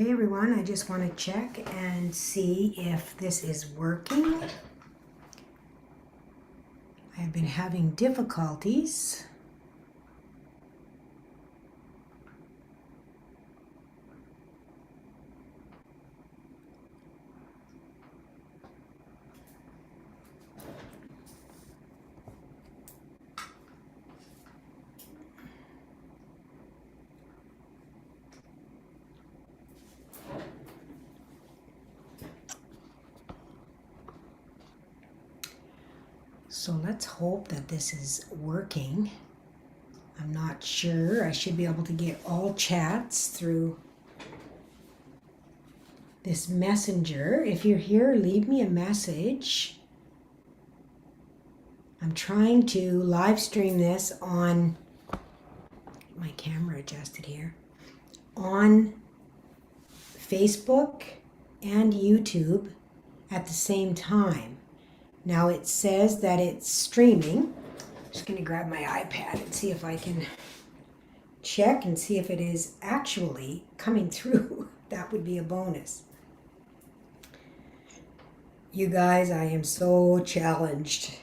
Hey everyone, I just want to check and see if this is working. I've been having difficulties. So let's hope that this is working. I'm not sure. I should be able to get all chats through this messenger. If you're here, leave me a message. I'm trying to live stream this on, my camera adjusted here, on Facebook and YouTube at the same time. Now it says that it's streaming. I'm just going to grab my iPad and see if I can check and see if it is actually coming through. That would be a bonus. You guys, I am so challenged,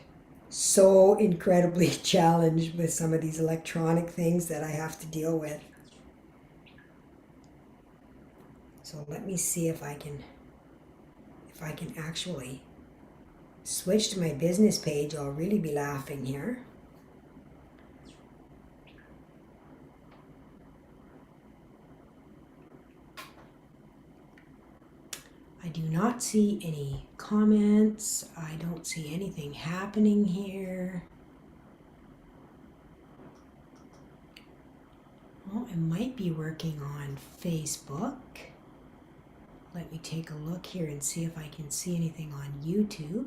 so incredibly challenged with some of these electronic things that I have to deal with. So let me see if I can actually switch to my business page. I'll really be laughing here. I do not see any comments. I don't see anything happening here. Well, it might be working on Facebook. Let me take a look here and see if I can see anything on YouTube.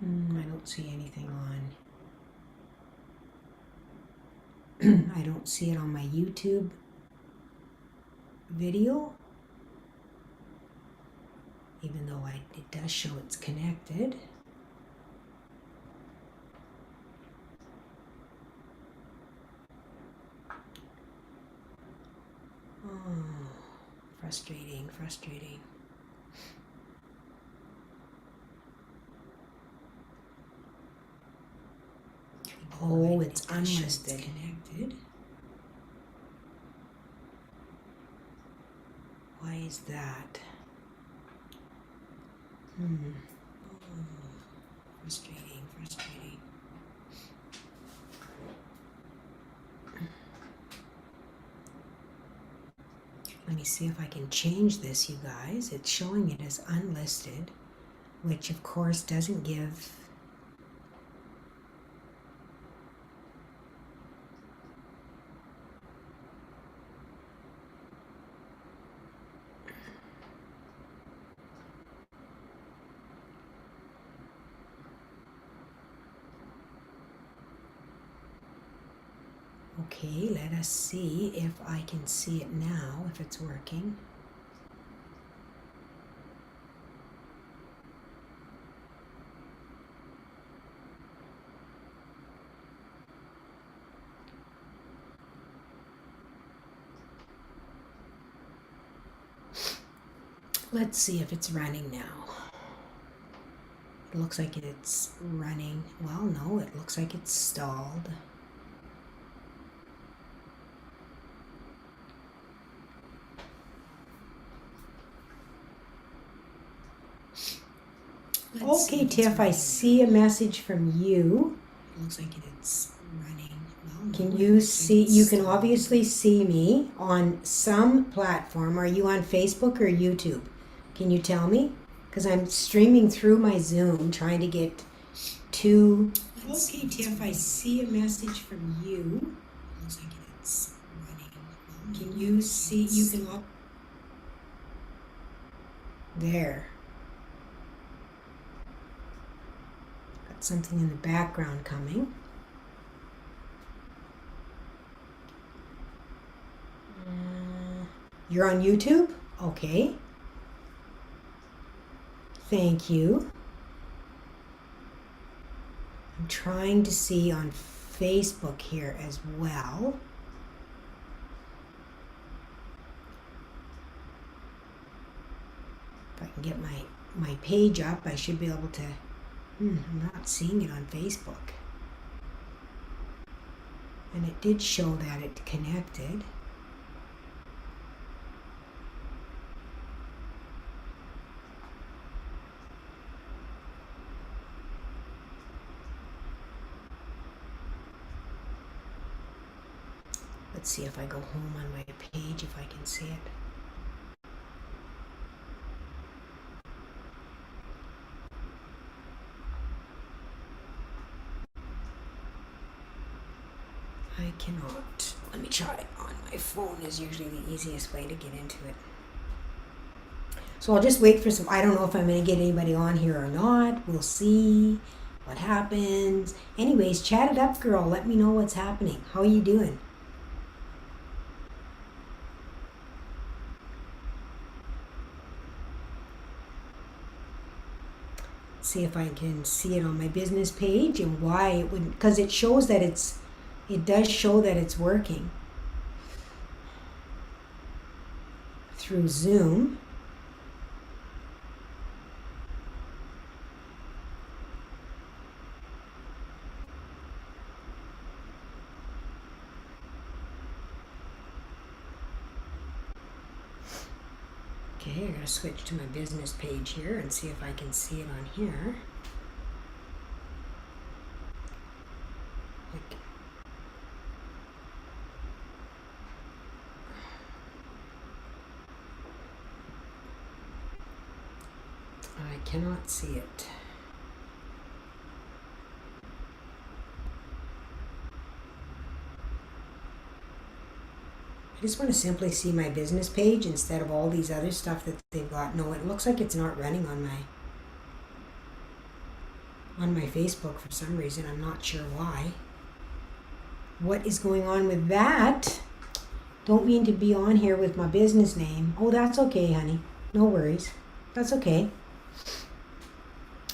I don't see anything on. I don't see it on my YouTube video, even though it does show it's connected. Oh, frustrating. Oh, it's unlisted. Connected. Why is that? Frustrating. Let me see if I can change this, you guys. It's showing it as unlisted, which of course doesn't give Okay, let us see if I can see it now, if it's working. Let's see if it's running now. It looks like it's running. Well, no, it looks like it's stalled. Okay, Tiff, I see a message from you. It looks like it's running. Well, can you see? You can obviously see me on some platform. Are you on Facebook or YouTube? Can you tell me? Because I'm streaming through my Zoom, trying to get to... Okay, Tiff, I see a message from you. It looks like it's running. Can you see? You can... There. Got something in the background coming. You're on YouTube? Okay. Thank you. I'm trying to see on Facebook here as well. If I can get my page up, I should be able to. I'm not seeing it on Facebook. And it did show that it connected. Let's see if I go home on my page, if I can see it. I cannot. Let me try it on my phone. Is usually the easiest way to get into it. So I'll just wait for some. I don't know if I'm going to get anybody on here or not. We'll see what happens. Anyways, chat it up, girl. Let me know what's happening. How are you doing? See if I can see it on my business page and why it would, because it shows that it does show that it's working through Zoom. Okay, I'm going to switch to my business page here and see if I can see it on here. I cannot see it. I just want to simply see my business page instead of all these other stuff that they've got. No, it looks like it's not running on my Facebook for some reason. I'm not sure why. What is going on with that? Don't mean to be on here with my business name. Oh, that's okay, honey. No worries. That's okay.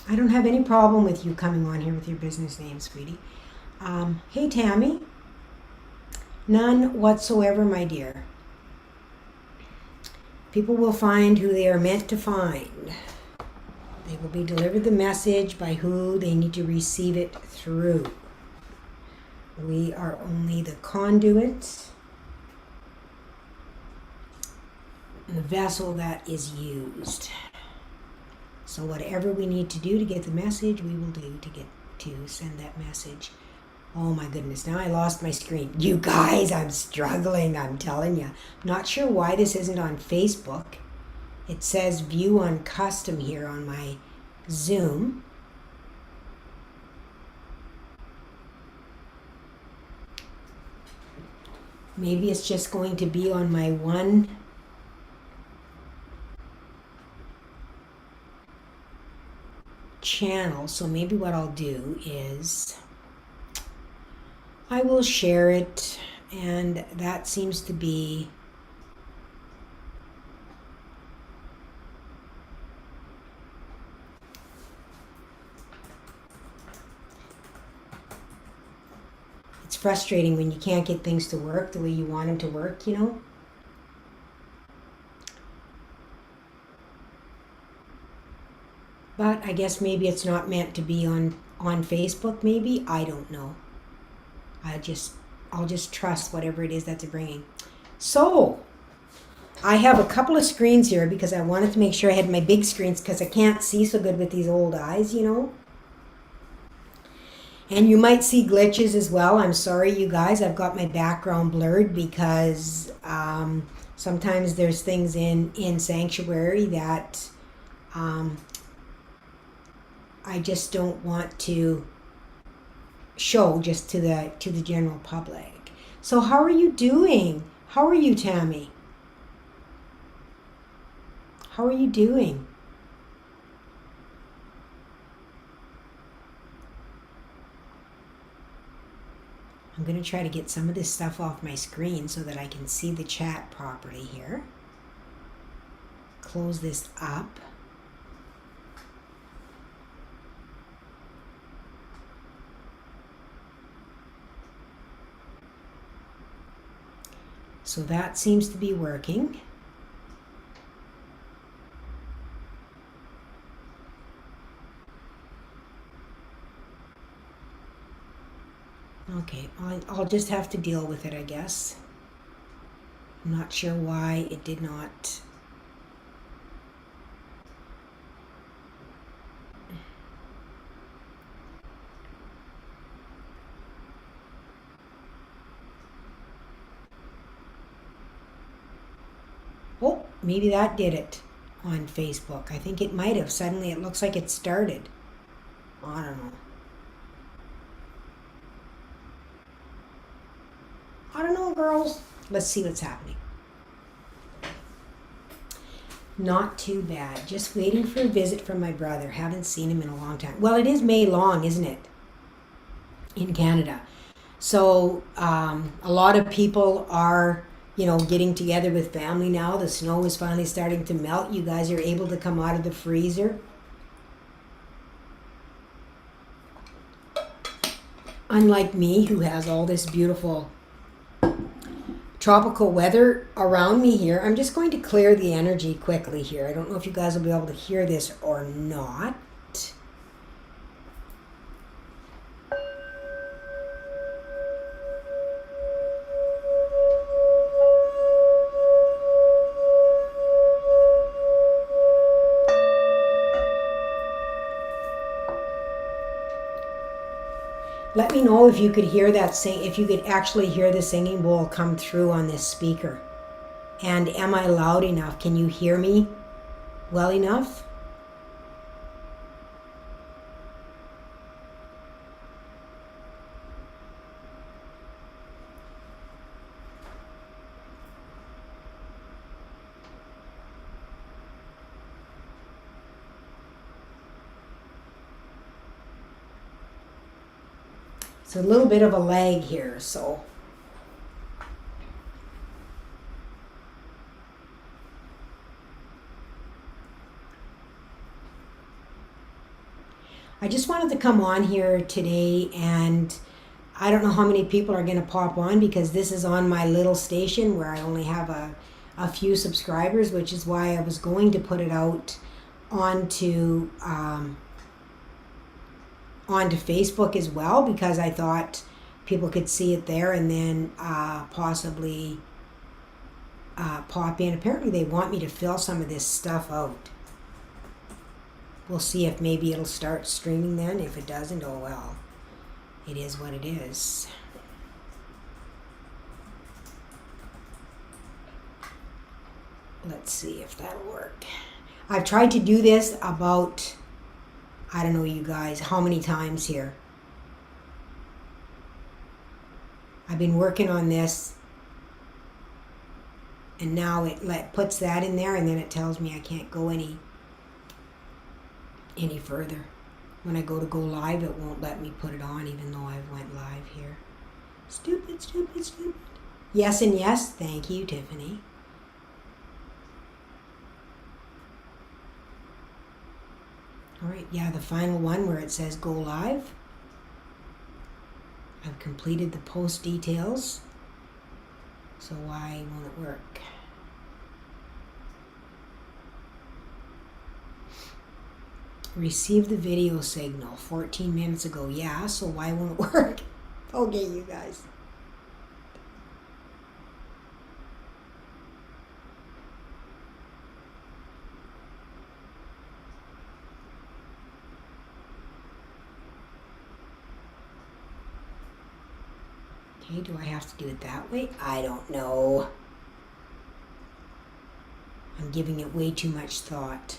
I don't have any problem with you coming on here with your business name, sweetie. Hey, Tammy. None whatsoever, my dear. People will find who they are meant to find. They will be delivered the message by who they need to receive it through. We are only the conduit, the vessel that is used. So whatever we need to do to get the message, we will do to send that message. Oh my goodness, now I lost my screen. You guys, I'm struggling, I'm telling you. Not sure why this isn't on Facebook. It says view on custom here on my Zoom. Maybe it's just going to be on my one channel. So maybe what I'll do is I will share it, and that seems to be it's frustrating when you can't get things to work the way you want them to work, you know. But I guess maybe it's not meant to be on Facebook, maybe. I don't know. I'll just trust whatever it is that they're bringing. So, I have a couple of screens here because I wanted to make sure I had my big screens because I can't see so good with these old eyes, you know. And you might see glitches as well. I'm sorry, you guys. I've got my background blurred because sometimes there's things in Sanctuary that I just don't want to show just to the general public. So how are you doing? How are you, Tammy? How are you doing? I'm going to try to get some of this stuff off my screen so that I can see the chat properly here. Close this up. So that seems to be working. Okay, I'll just have to deal with it, I guess. I'm not sure why it did not. Oh, maybe that did it on Facebook. I think it might have. Suddenly it looks like it started. I don't know. I don't know, girls. Let's see what's happening. Not too bad. Just waiting for a visit from my brother. Haven't seen him in a long time. Well, it is May long, isn't it? In Canada. So a lot of people are, getting together with family now. The snow is finally starting to melt. You guys are able to come out of the freezer. Unlike me, who has all this beautiful tropical weather around me here. I'm just going to clear the energy quickly here. I don't know if you guys will be able to hear this or not. Let me know if you could hear that if you could actually hear the singing bowl come through on this speaker. And am I loud enough? Can you hear me well enough? It's a little bit of a lag here, so. I just wanted to come on here today, and I don't know how many people are going to pop on because this is on my little station where I only have a few subscribers, which is why I was going to put it out onto Facebook as well, because I thought people could see it there and then possibly pop in. Apparently they want me to fill some of this stuff out. We'll see if maybe it'll start streaming then. If it doesn't, oh well. It is what it is. Let's see if that'll work. I've tried to do this about, I don't know you guys, how many times here. I've been working on this, and now it puts that in there, and then it tells me I can't go any further. When I go live, it won't let me put it on, even though I went live here. Stupid, stupid, stupid. Yes and yes. Thank you, Tiffany. All right, yeah, the final one where it says go live. I've completed the post details. So why won't it work? Received the video signal 14 minutes ago. Yeah, so why won't it work? Okay, you guys. Okay, do I have to do it that way? I don't know. I'm giving it way too much thought.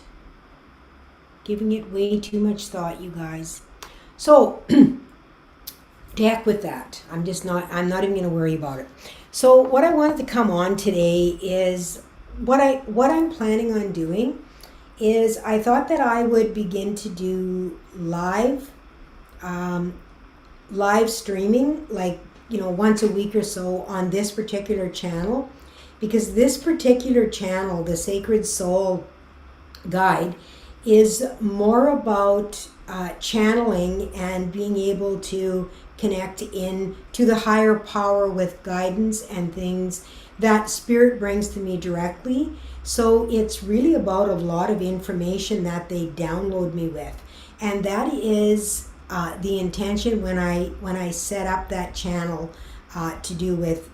Giving it way too much thought, you guys. So, to heck with that. I'm not even going to worry about it. So, what I wanted to come on today is what I'm planning on doing is I thought that I would begin to do live streaming, like, once a week or so on this particular channel, because this particular channel, the Sacred Soul Guide, is more about channeling and being able to connect in to the higher power with guidance and things that Spirit brings to me directly. So it's really about a lot of information that they download me with. And that is the intention when I set up that channel to do with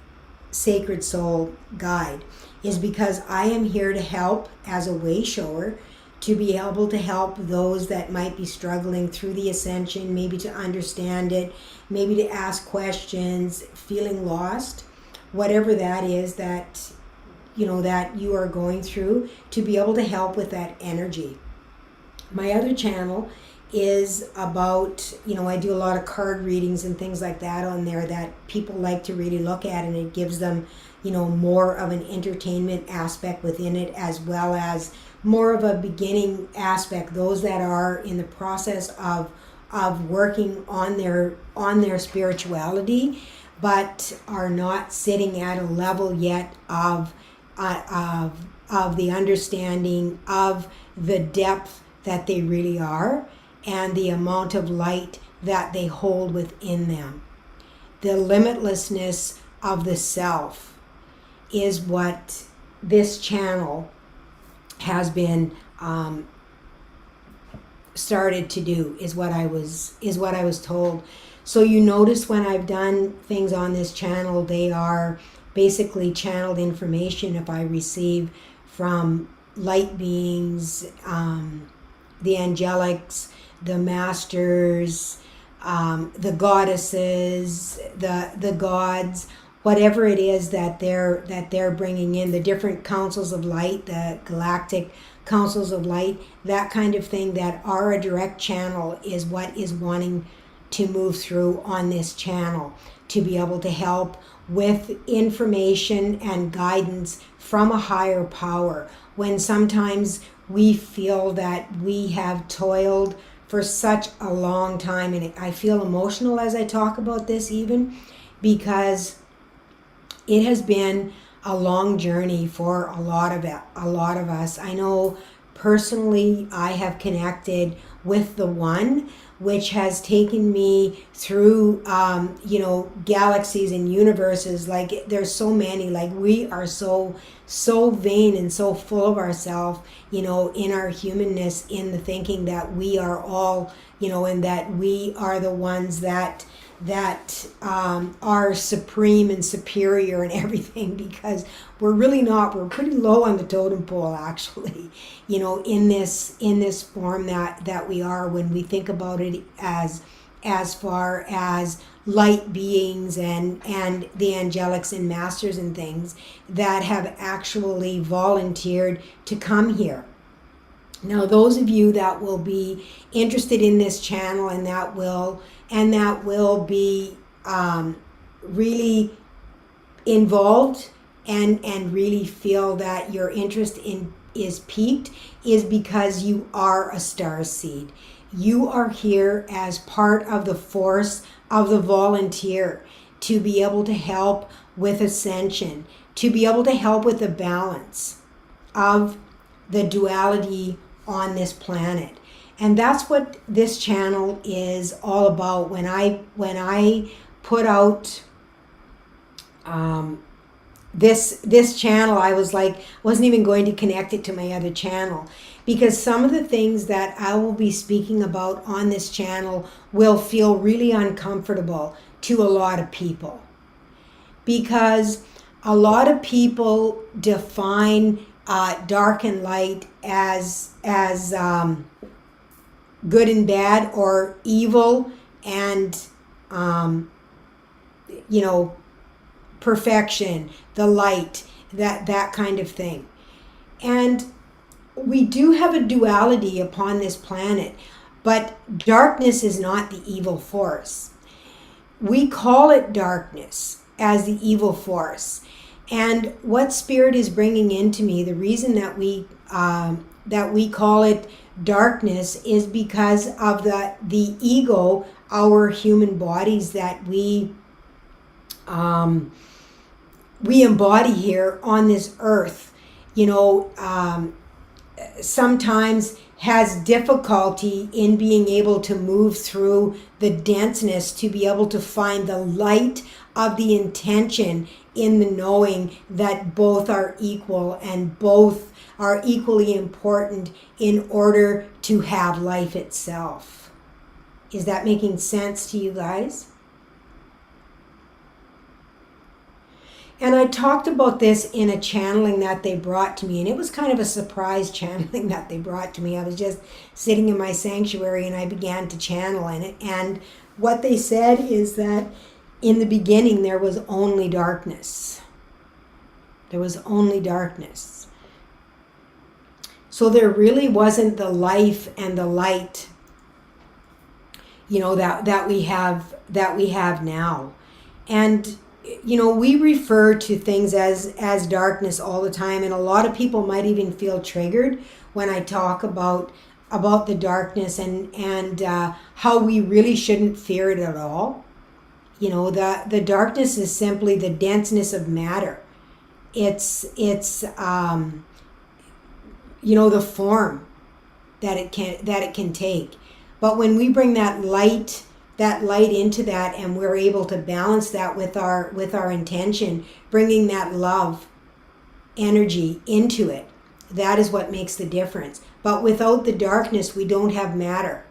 Sacred Soul Guide, is because I am here to help as a way shower, to be able to help those that might be struggling through the ascension, maybe to understand it, maybe to ask questions, feeling lost, whatever that is that that you are going through, to be able to help with that energy. My other channel is about, I do a lot of card readings and things like that on there that people like to really look at, and it gives them, more of an entertainment aspect within it, as well as more of a beginning aspect, those that are in the process of working on their spirituality, but are not sitting at a level yet of the understanding of the depth that they really are, and the amount of light that they hold within them. The limitlessness of the self is what this channel has been started to do, is what I was told. So you notice when I've done things on this channel, they are basically channeled information if I receive from light beings, the angelics, the masters, the goddesses, the gods, whatever it is that they're bringing in, the different councils of light, the galactic councils of light, that kind of thing, that are a direct channel, is what is wanting to move through on this channel, to be able to help with information and guidance from a higher power, when sometimes we feel that we have toiled for such a long time. And I feel emotional as I talk about this, even because it has been a long journey for a lot of us. I know personally I have connected with the One, which has taken me through galaxies and universes. Like, there's so many, like, we are so vain and so full of ourselves, in our humanness, in the thinking that we are all, and that we are the ones that are supreme and superior and everything, because we're really not. We're pretty low on the totem pole, actually, in this form that we are, when we think about it as far as light beings and the angelics and masters and things that have actually volunteered to come here. Now, those of you that will be interested in this channel and that will be really involved and really feel that your interest is piqued, is because you are a star seed. You are here as part of the force of the volunteer, to be able to help with ascension, to be able to help with the balance of the duality on this planet. And that's what this channel is all about. When I put out this channel, I was like, wasn't even going to connect it to my other channel, because some of the things that I will be speaking about on this channel will feel really uncomfortable to a lot of people, because a lot of people define dark and light as good and bad, or evil and perfection, the light, that kind of thing. And we do have a duality upon this planet, but darkness is not the evil force. We call it darkness as the evil force. And what Spirit is bringing into me, the reason that we call it darkness, is because of the ego, our human bodies that we embody here on this earth. sometimes has difficulty in being able to move through the denseness to be able to find the light of the intention in the knowing that both are equal and both are equally important in order to have life itself. Is that making sense to you guys? And I talked about this in a channeling that they brought to me, and it was kind of a surprise channeling that they brought to me. I was just sitting in my sanctuary and I began to channel in it. And what they said is that in the beginning there was only darkness. There was only darkness. So there really wasn't the life and the light, that we have now. And we refer to things as darkness all the time, and a lot of people might even feel triggered when I talk about the darkness and how we really shouldn't fear it at all. The darkness is simply the denseness of matter. It's the form that it can take. But when we bring that light into that, and we're able to balance that with our intention, bringing that love energy into it, that is what makes the difference. But without the darkness, we don't have matter.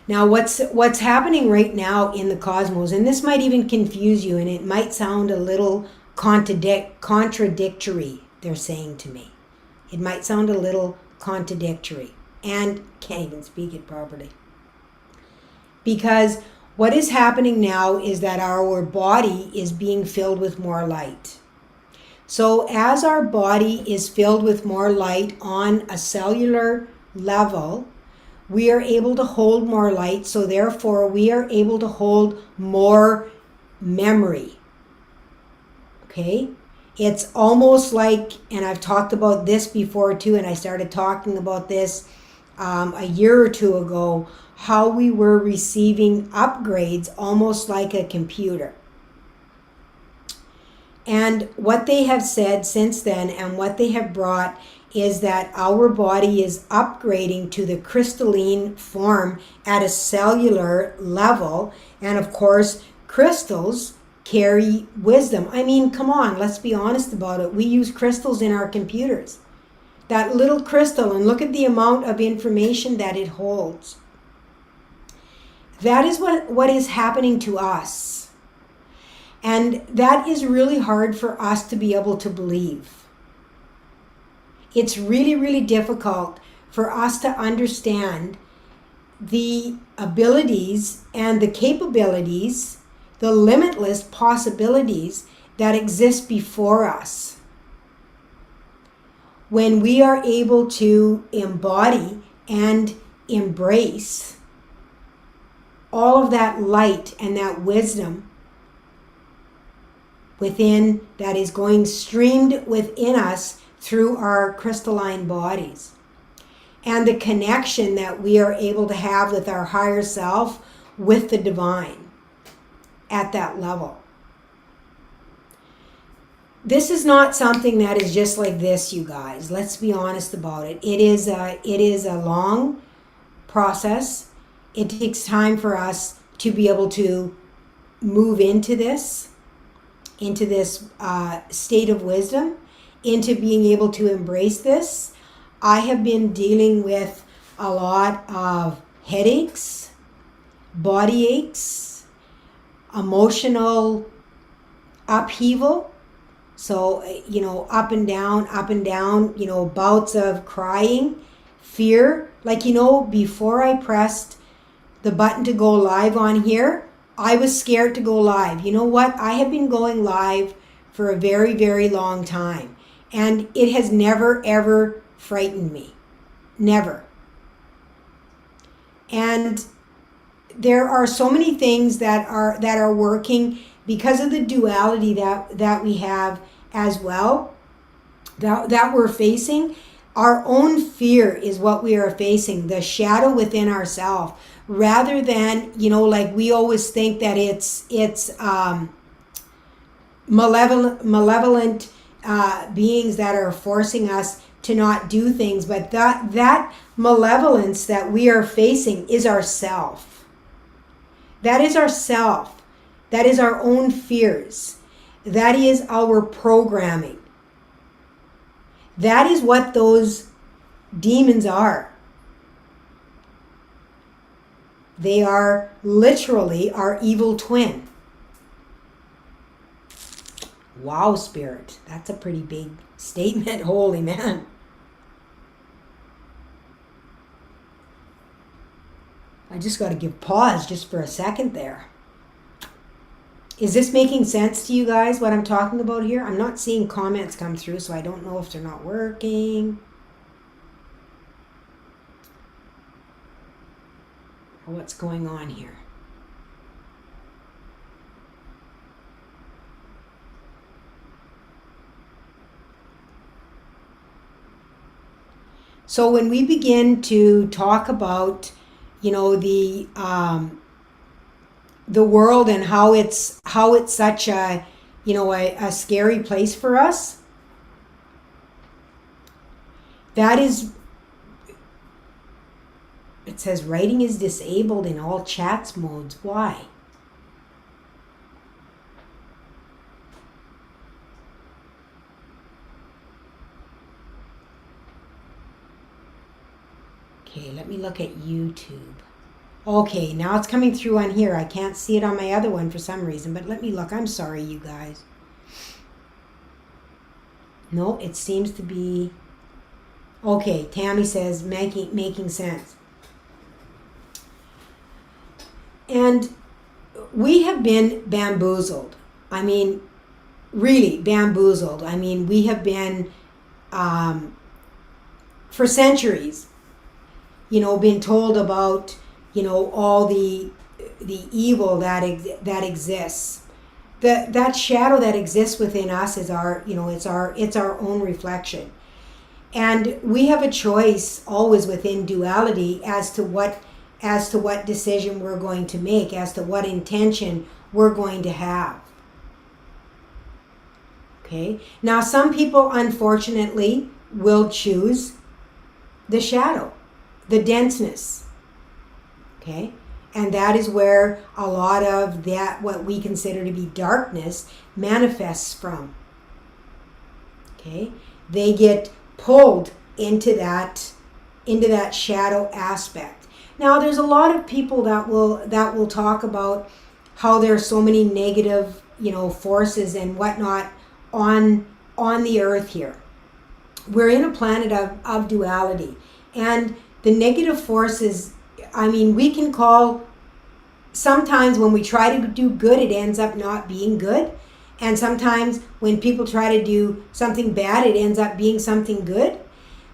Now, what's happening right now in the cosmos, and this might even confuse you, and it might sound a little contradictory, they're saying to me. It might sound a little contradictory, and can't even speak it properly. Because what is happening now is that our body is being filled with more light. So as our body is filled with more light on a cellular level, we are able to hold more light, so therefore we are able to hold more memory. Okay? It's almost like, and I've talked about this before too, and I started talking about this a year or two ago, how we were receiving upgrades almost like a computer. And what they have said since then, and what they have brought, is that our body is upgrading to the crystalline form at a cellular level. And of course, crystals carry wisdom. I mean, come on, let's be honest about it. We use crystals in our computers. That little crystal, and look at the amount of information that it holds. That is what is happening to us. And that is really hard for us to be able to believe. It's really, really difficult for us to understand the abilities and the capabilities, the limitless possibilities that exist before us. When we are able to embody and embrace all of that light and that wisdom within, that is going streamed within us through our crystalline bodies, and the connection that we are able to have with our higher self, with the divine at that level. This is not something that is just like this, you guys. Let's be honest about it. It is a long process. It takes time for us to be able to move into this state of wisdom, into being able to embrace this. I have been dealing with a lot of headaches, body aches, emotional upheaval. So, up and down, bouts of crying, fear. Like, before I pressed the button to go live on here, I was scared to go live. You know what? I have been going live for a very, very long time. And it has never, ever frightened me. Never. And there are so many things that are working because of the duality that we have as well, that we're facing. Our own fear is what we are facing, the shadow within ourselves, rather than, like we always think that it's malevolent beings that are forcing us do things, but that malevolence that we are facing is ourself. That is ourself. That is our own fears. That is our programming. That is what those demons are. They are literally our evil twin. Wow, Spirit. That's a pretty big statement. Holy man. I just got to give pause just for a second there. Is this making sense to you guys, what I'm talking about here? I'm not seeing comments come through, so I don't know if they're not working. Or what's going on here? So when we begin to talk about, you know, the world and how it's such a, you know, a scary place for us, that is, it says writing is disabled in all chats modes. Why? Okay, let me look at YouTube. Okay, now it's coming through on here. I can't see it on my other one for some reason, but let me look. I'm sorry, you guys. No, it seems to be... Okay, Tammy says making sense. And we have been bamboozled. I mean, really bamboozled. I mean, we have been, for centuries, you know, been told about, you know, all the evil that exists. That shadow that exists within us is our, you know, it's our own reflection. And we have a choice always within duality as to what decision we're going to make, as to what intention we're going to have. Okay? Now, some people, unfortunately, will choose the shadow, the denseness. Okay? And that is where a lot of that, what we consider to be darkness, manifests from. Okay? They get pulled into that shadow aspect. Now, there's a lot of people that will talk about how there are so many negative, you know, forces and whatnot on the earth here. We're in a planet of duality, and the negative forces, I mean, we can call, sometimes when we try to do good, it ends up not being good. And sometimes when people try to do something bad, it ends up being something good.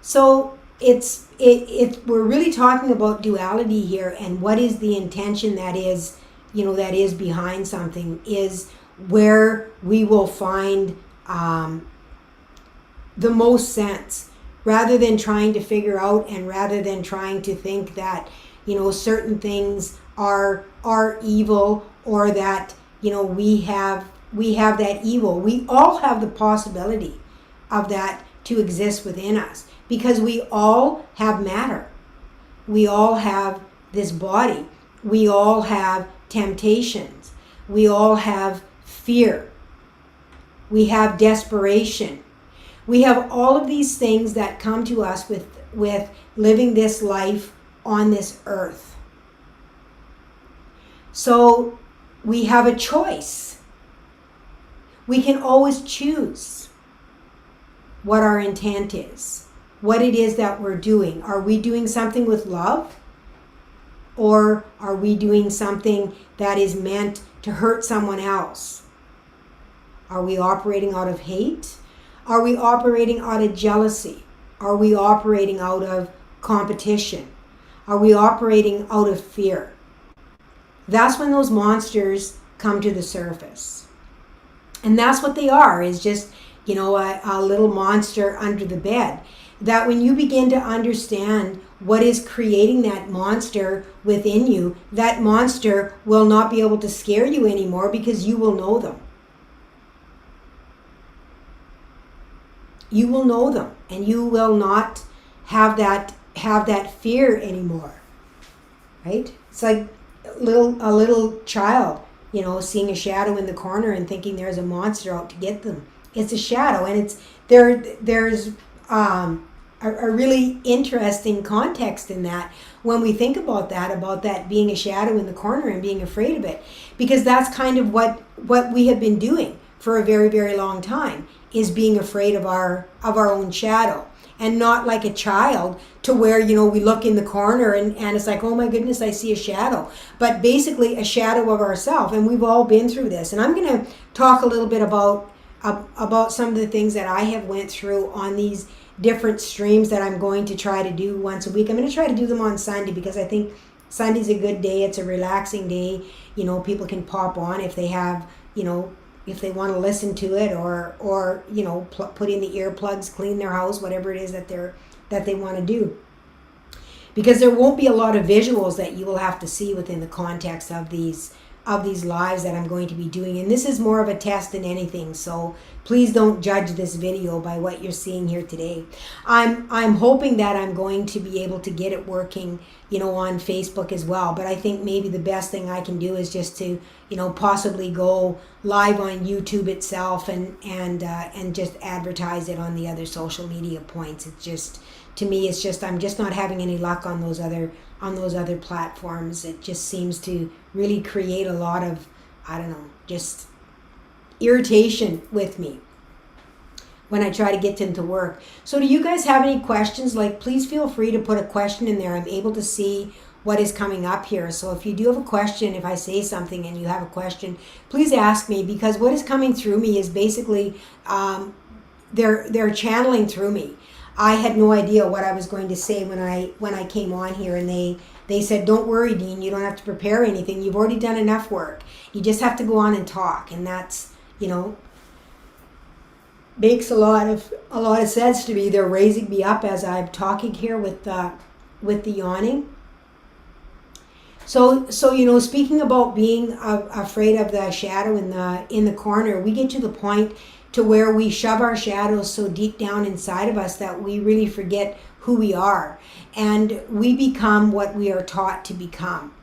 So we're really talking about duality here, and what is the intention that is, you know, that is behind something, is where we will find the most sense, rather than trying to figure out, and rather than trying to think that, you know, certain things are evil, or that, you know, we have that evil. We all have the possibility of that to exist within us, because we all have matter. We all have this body. We all have temptations. We all have fear. We have desperation. We have all of these things that come to us with living this life on this earth. So we have a choice. We can always choose what our intent is, what it is that we're doing. Are we doing something with love? Or are we doing something that is meant to hurt someone else? Are we operating out of hate? Are we operating out of jealousy? Are we operating out of competition? Are we operating out of fear? That's when those monsters come to the surface. And that's what they are, is just, you know, a little monster under the bed. That when you begin to understand what is creating that monster within you, that monster will not be able to scare you anymore, because you will know them. you will know them, and you will not have that fear anymore, right? It's like a little child, seeing a shadow in the corner and thinking there's a monster out to get them. It's a shadow, and there's a really interesting context in that when we think about that being a shadow in the corner and being afraid of it, because that's kind of what we have been doing for a very, very long time, is being afraid of our own shadow. And not like a child to where, we look in the corner and it's like, oh my goodness, I see a shadow. But basically a shadow of ourselves. And we've all been through this. And I'm going to talk a little bit about some of the things that I have went through on these different streams that I'm going to try to do once a week. I'm going to try to do them on Sunday because I think Sunday's a good day. It's a relaxing day. People can pop on if they have, if they want to listen to it or put in the earplugs, clean their house, whatever it is that they want to do. Because there won't be a lot of visuals that you will have to see within the context of these lives that I'm going to be doing. And this is more of a test than anything. So please don't judge this video by what you're seeing here today. I'm hoping that I'm going to be able to get it working, on Facebook as well. But I think maybe the best thing I can do is just to, possibly go live on YouTube itself and just advertise it on the other social media points. It's just, to me, it's just, I'm just not having any luck on those other platforms. It just seems to really create a lot of, just irritation with me when I try to get them to work. So do you guys have any questions? Please feel free to put a question in there. I'm able to see what is coming up here. So if you do have a question, if I say something and you have a question, please ask me, because what is coming through me is basically they're channeling through me. I had no idea what I was going to say when I came on here, and they said, don't worry, Dean, you don't have to prepare anything. You've already done enough work. You just have to go on and talk. And that's, makes a lot of sense to me. They're raising me up as I'm talking here with the yawning. So speaking about being afraid of the shadow in the corner, we get to the point to where we shove our shadows so deep down inside of us that we really forget who we are, and we become what we are taught to become.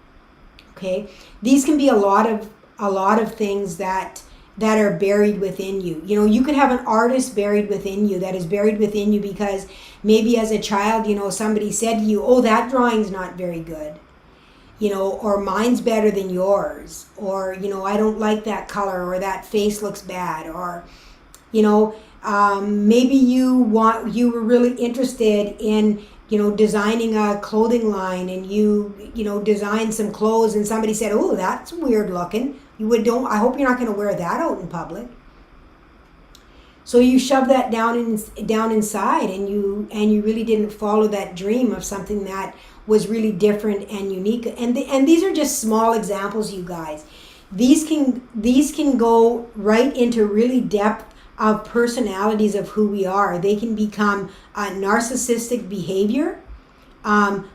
Okay, these can be a lot of things that are buried within you. You could have an artist buried within you that is buried within you because maybe as a child, somebody said to you, oh, that drawing's not very good. Or mine's better than yours, or, I don't like that color, or that face looks bad, or, maybe you were really interested in, designing a clothing line, and you designed some clothes, and somebody said, oh, that's weird looking. I hope you're not going to wear that out in public. So you shove that down inside, and you really didn't follow that dream of something that was really different and unique. And these are just small examples, you guys. These can go right into really depth of personalities of who we are. They can become narcissistic behavior,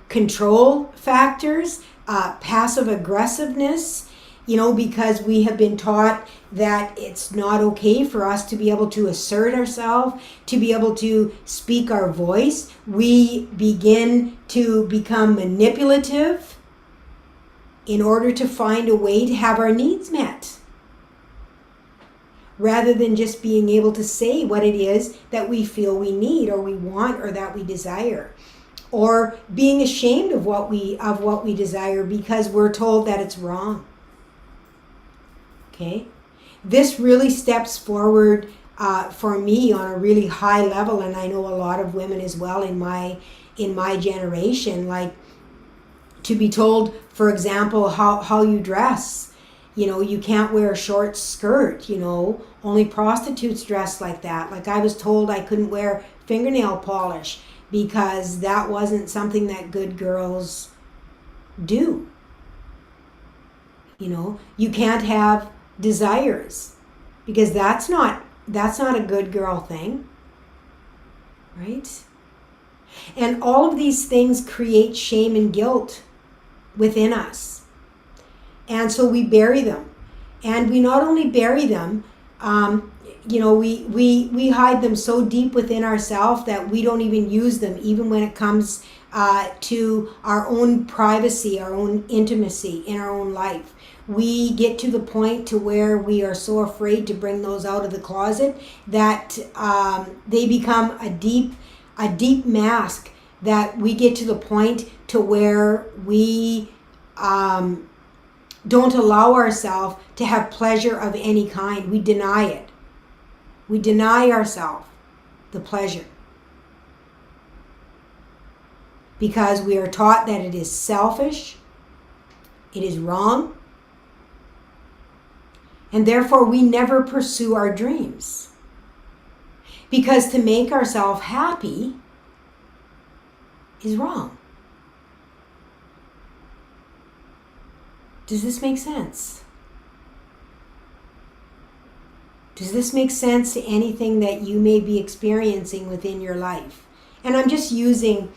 control factors, passive aggressiveness, because we have been taught that it's not okay for us to be able to assert ourselves, to be able to speak our voice. We begin to become manipulative in order to find a way to have our needs met, rather than just being able to say what it is that we feel we need, or we want, or that we desire, or being ashamed of what we desire because we're told that it's wrong. Okay, this really steps forward for me on a really high level, and I know a lot of women as well in my generation, like to be told, for example, how you dress. You can't wear a short skirt. Only prostitutes dress like that. Like I was told I couldn't wear fingernail polish because that wasn't something that good girls do. You can't have desires because that's not a good girl thing, right? And all of these things create shame and guilt within us, and so we bury them. And we not only bury them, we hide them so deep within ourselves that we don't even use them, even when it comes to our own privacy, our own intimacy in our own life. We get to the point to where we are so afraid to bring those out of the closet that they become a deep mask, that we get to the point to where we don't allow ourselves to have pleasure of any kind. We deny it. We deny ourselves the pleasure because we are taught that it is selfish, it is wrong, and therefore we never pursue our dreams. Because to make ourselves happy is wrong. Does this make sense? Does this make sense to anything that you may be experiencing within your life? And I'm just using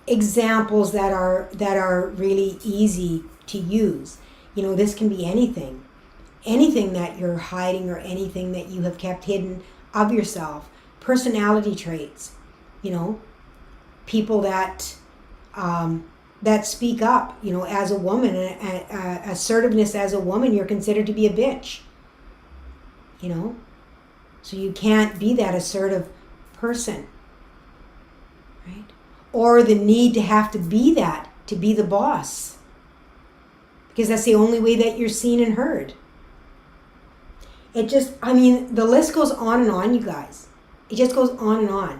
examples that are really easy to use. This can be anything that you're hiding or anything that you have kept hidden of yourself. Personality traits, people that speak up, as a woman, assertiveness as a woman, you're considered to be a bitch, so you can't be that assertive person, right? Or the need to have to be that, to be the boss, because that's the only way that you're seen and heard. The list goes on and on, you guys. It just goes on and on.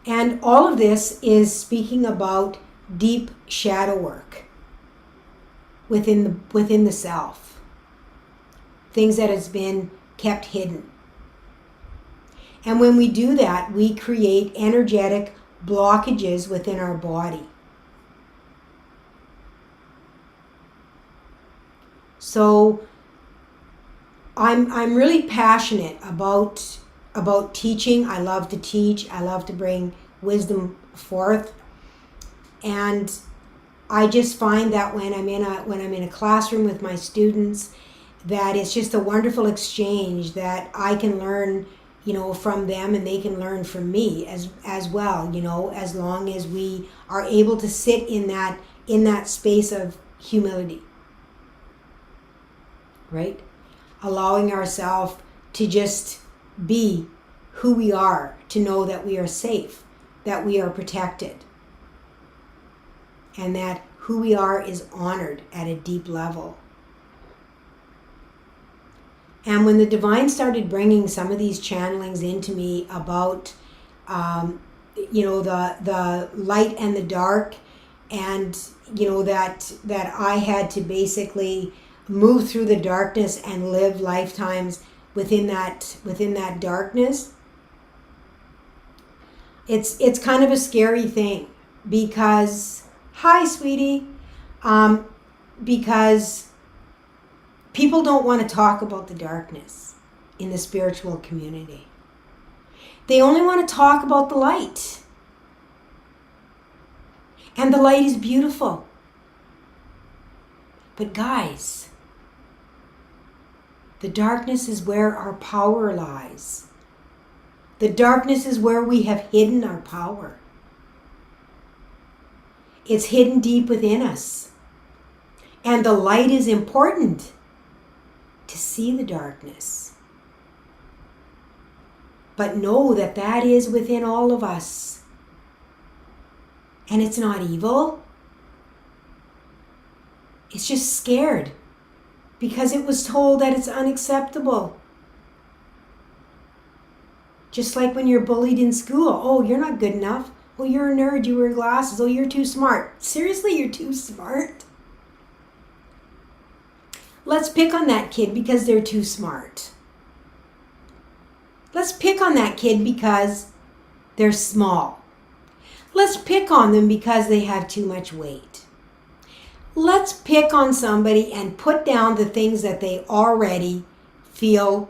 And all of this is speaking about deep shadow work within the self. Things that has been kept hidden. And when we do that, we create energetic blockages within our body. So I'm really passionate about teaching. I love to teach. I love to bring wisdom forth. And I just find that when I'm in a classroom with my students, that it's just a wonderful exchange, that I can learn, from them, and they can learn from me as well, as long as we are able to sit in that space of humility. Right? Allowing ourselves to just be who we are, to know that we are safe, that we are protected, and that who we are is honored at a deep level. And when the divine started bringing some of these channelings into me about, the light and the dark, and that I had to basically move through the darkness and live lifetimes within that darkness. It's kind of a scary thing, because hi, sweetie, because people don't want to talk about the darkness in the spiritual community. They only want to talk about the light. And the light is beautiful. But guys, the darkness is where our power lies. The darkness is where we have hidden our power. It's hidden deep within us. And the light is important to see the darkness. But know that that is within all of us. And it's not evil. It's just scared because it was told that it's unacceptable. Just like when you're bullied in school. Oh, you're not good enough. Oh, you're a nerd. You wear glasses. Oh, you're too smart. Seriously, you're too smart? Let's pick on that kid because they're too smart. Let's pick on that kid because they're small. Let's pick on them because they have too much weight. Let's pick on somebody and put down the things that they already feel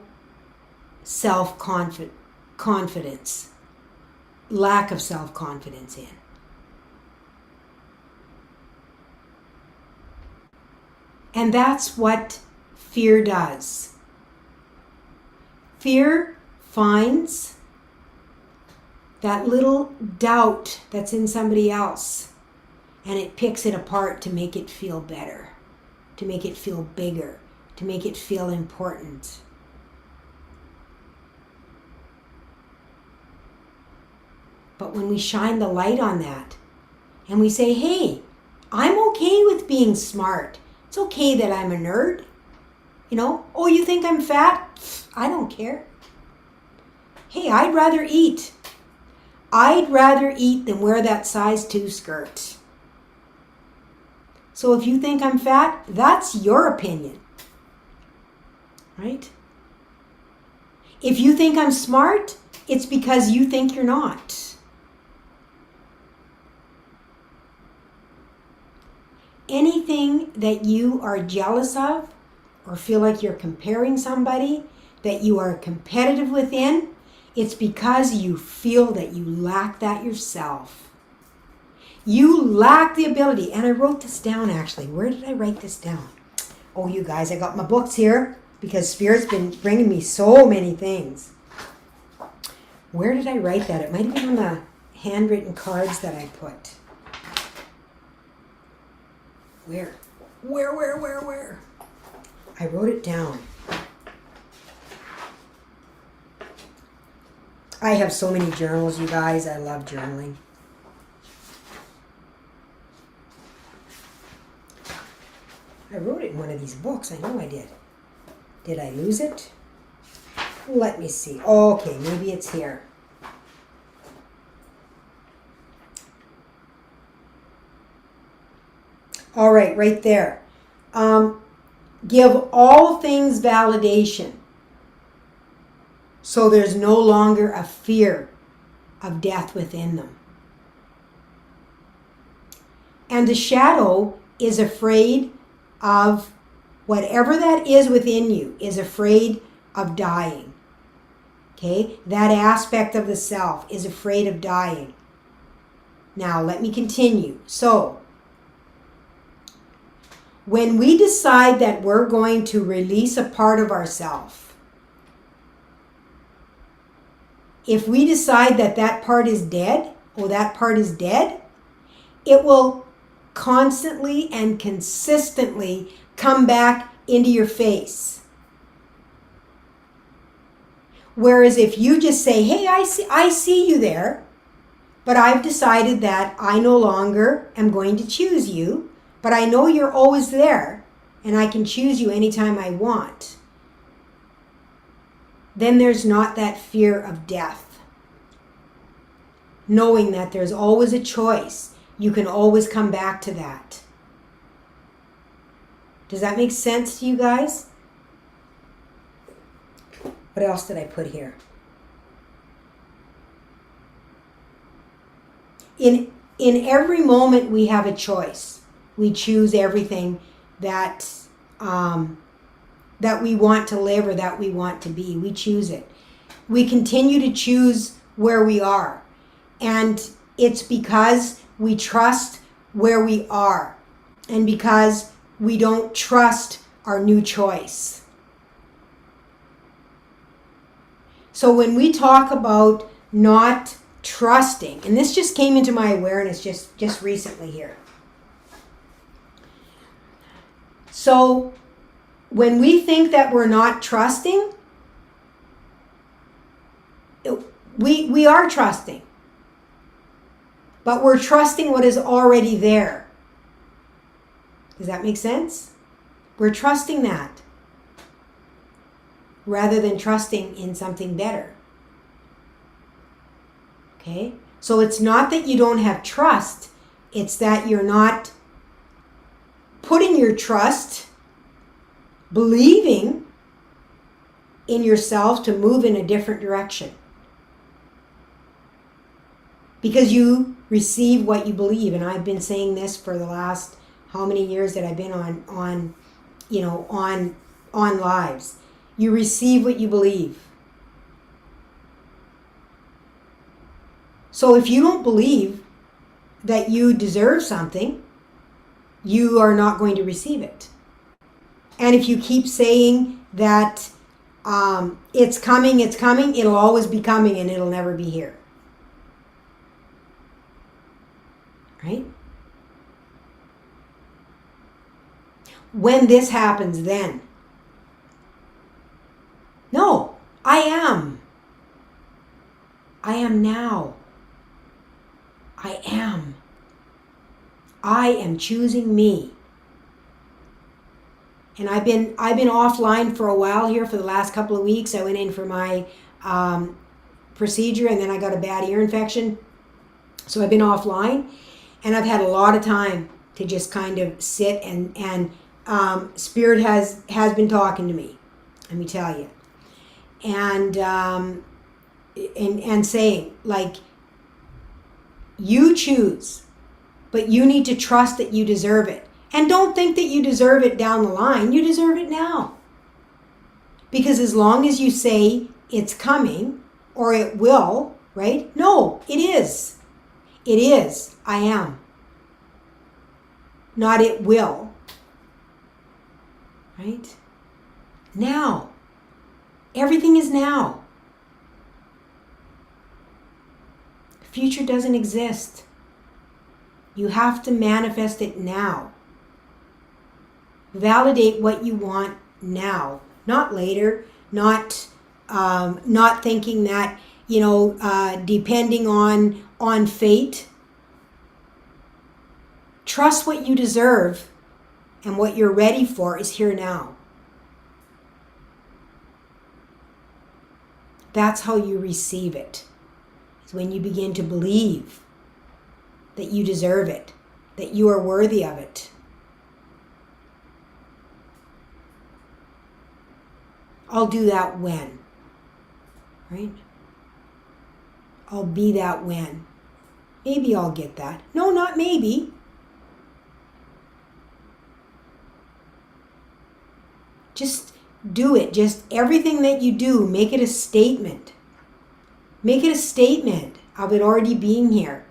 self-confidence, lack of self-confidence in. And that's what fear does. Fear finds that little doubt that's in somebody else, and it picks it apart to make it feel better, to make it feel bigger, to make it feel important. But when we shine the light on that and we say, hey, I'm okay with being smart. It's okay that I'm a nerd. Oh, you think I'm fat? I don't care. Hey, I'd rather eat. I'd rather eat than wear that size 2 skirt. So if you think I'm fat, that's your opinion. Right? If you think I'm smart, it's because you think you're not. Anything that you are jealous of or feel like you're comparing somebody, that you are competitive within, it's because you feel that you lack that yourself. You lack the ability. And I wrote this down actually. Where did I write this down? Oh, you guys, I got my books here because Spirit's been bringing me so many things. Where did I write that? It might have been on the handwritten cards that I put. Where? I wrote it down. I have so many journals, you guys. I love journaling. I wrote it in one of these books. I know I did. Did I lose it? Let me see. Okay, maybe it's here. All right there. Give all things validation, so there's no longer a fear of death within them. And the shadow is afraid of whatever that is within you, is afraid of dying. Okay? That aspect of the self is afraid of dying. Now, let me continue. So, when we decide that we're going to release a part of ourselves, if we decide that that part is dead, or that part is dead, it will constantly and consistently come back into your face. Whereas if you just say, hey, I see you there, but I've decided that I no longer am going to choose you, but I know you're always there, and I can choose you anytime I want, then there's not that fear of death. Knowing that there's always a choice. You can always come back to that. Does that make sense to you guys? What else did I put here? In every moment we have a choice. We choose everything that we want to live or that we want to be. We choose it. We continue to choose where we are. And it's because we trust where we are. And because we don't trust our new choice. So when we talk about not trusting, and this just came into my awareness just recently here. So when we think that we're not trusting, we are trusting. But we're trusting what is already there. Does that make sense? We're trusting that rather than trusting in something better. Okay? So it's not that you don't have trust, it's that you're not putting your trust, believing in yourself to move in a different direction. Because you receive what you believe. And I've been saying this for the last how many years that I've been on lives. You receive what you believe. So if you don't believe that you deserve something, you are not going to receive it. And if you keep saying that it's coming, it'll always be coming and it'll never be here. Right? When this happens, then. No, I am. I am now. I am. I am choosing me. And I've been offline for a while here for the last couple of weeks. I went in for my procedure and then I got a bad ear infection. So I've been offline and I've had a lot of time to just kind of sit and Spirit has been talking to me, let me tell you. And saying, like, you choose, but you need to trust that you deserve it. And don't think that you deserve it down the line. You deserve it now. Because as long as you say it's coming or it will, right? No, it is. It is. I am. Not it will. Right? Now. Everything is now. Future doesn't exist. You have to manifest it now. Validate what you want now, not later, not thinking that, depending on fate. Trust what you deserve and what you're ready for is here now. That's how you receive it. It's when you begin to believe that you deserve it, that you are worthy of it. I'll do that when, right? I'll be that when. Maybe I'll get that. No, not maybe. Just do it. Just everything that you do, make it a statement. Make it a statement of it already being here.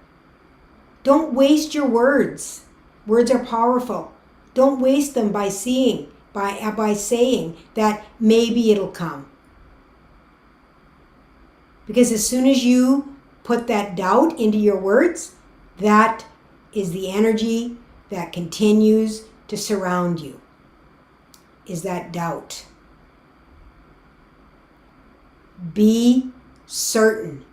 Don't waste your words. Words are powerful. Don't waste them by saying that maybe it'll come. Because as soon as you put that doubt into your words, that is the energy that continues to surround you, is that doubt. Be certain.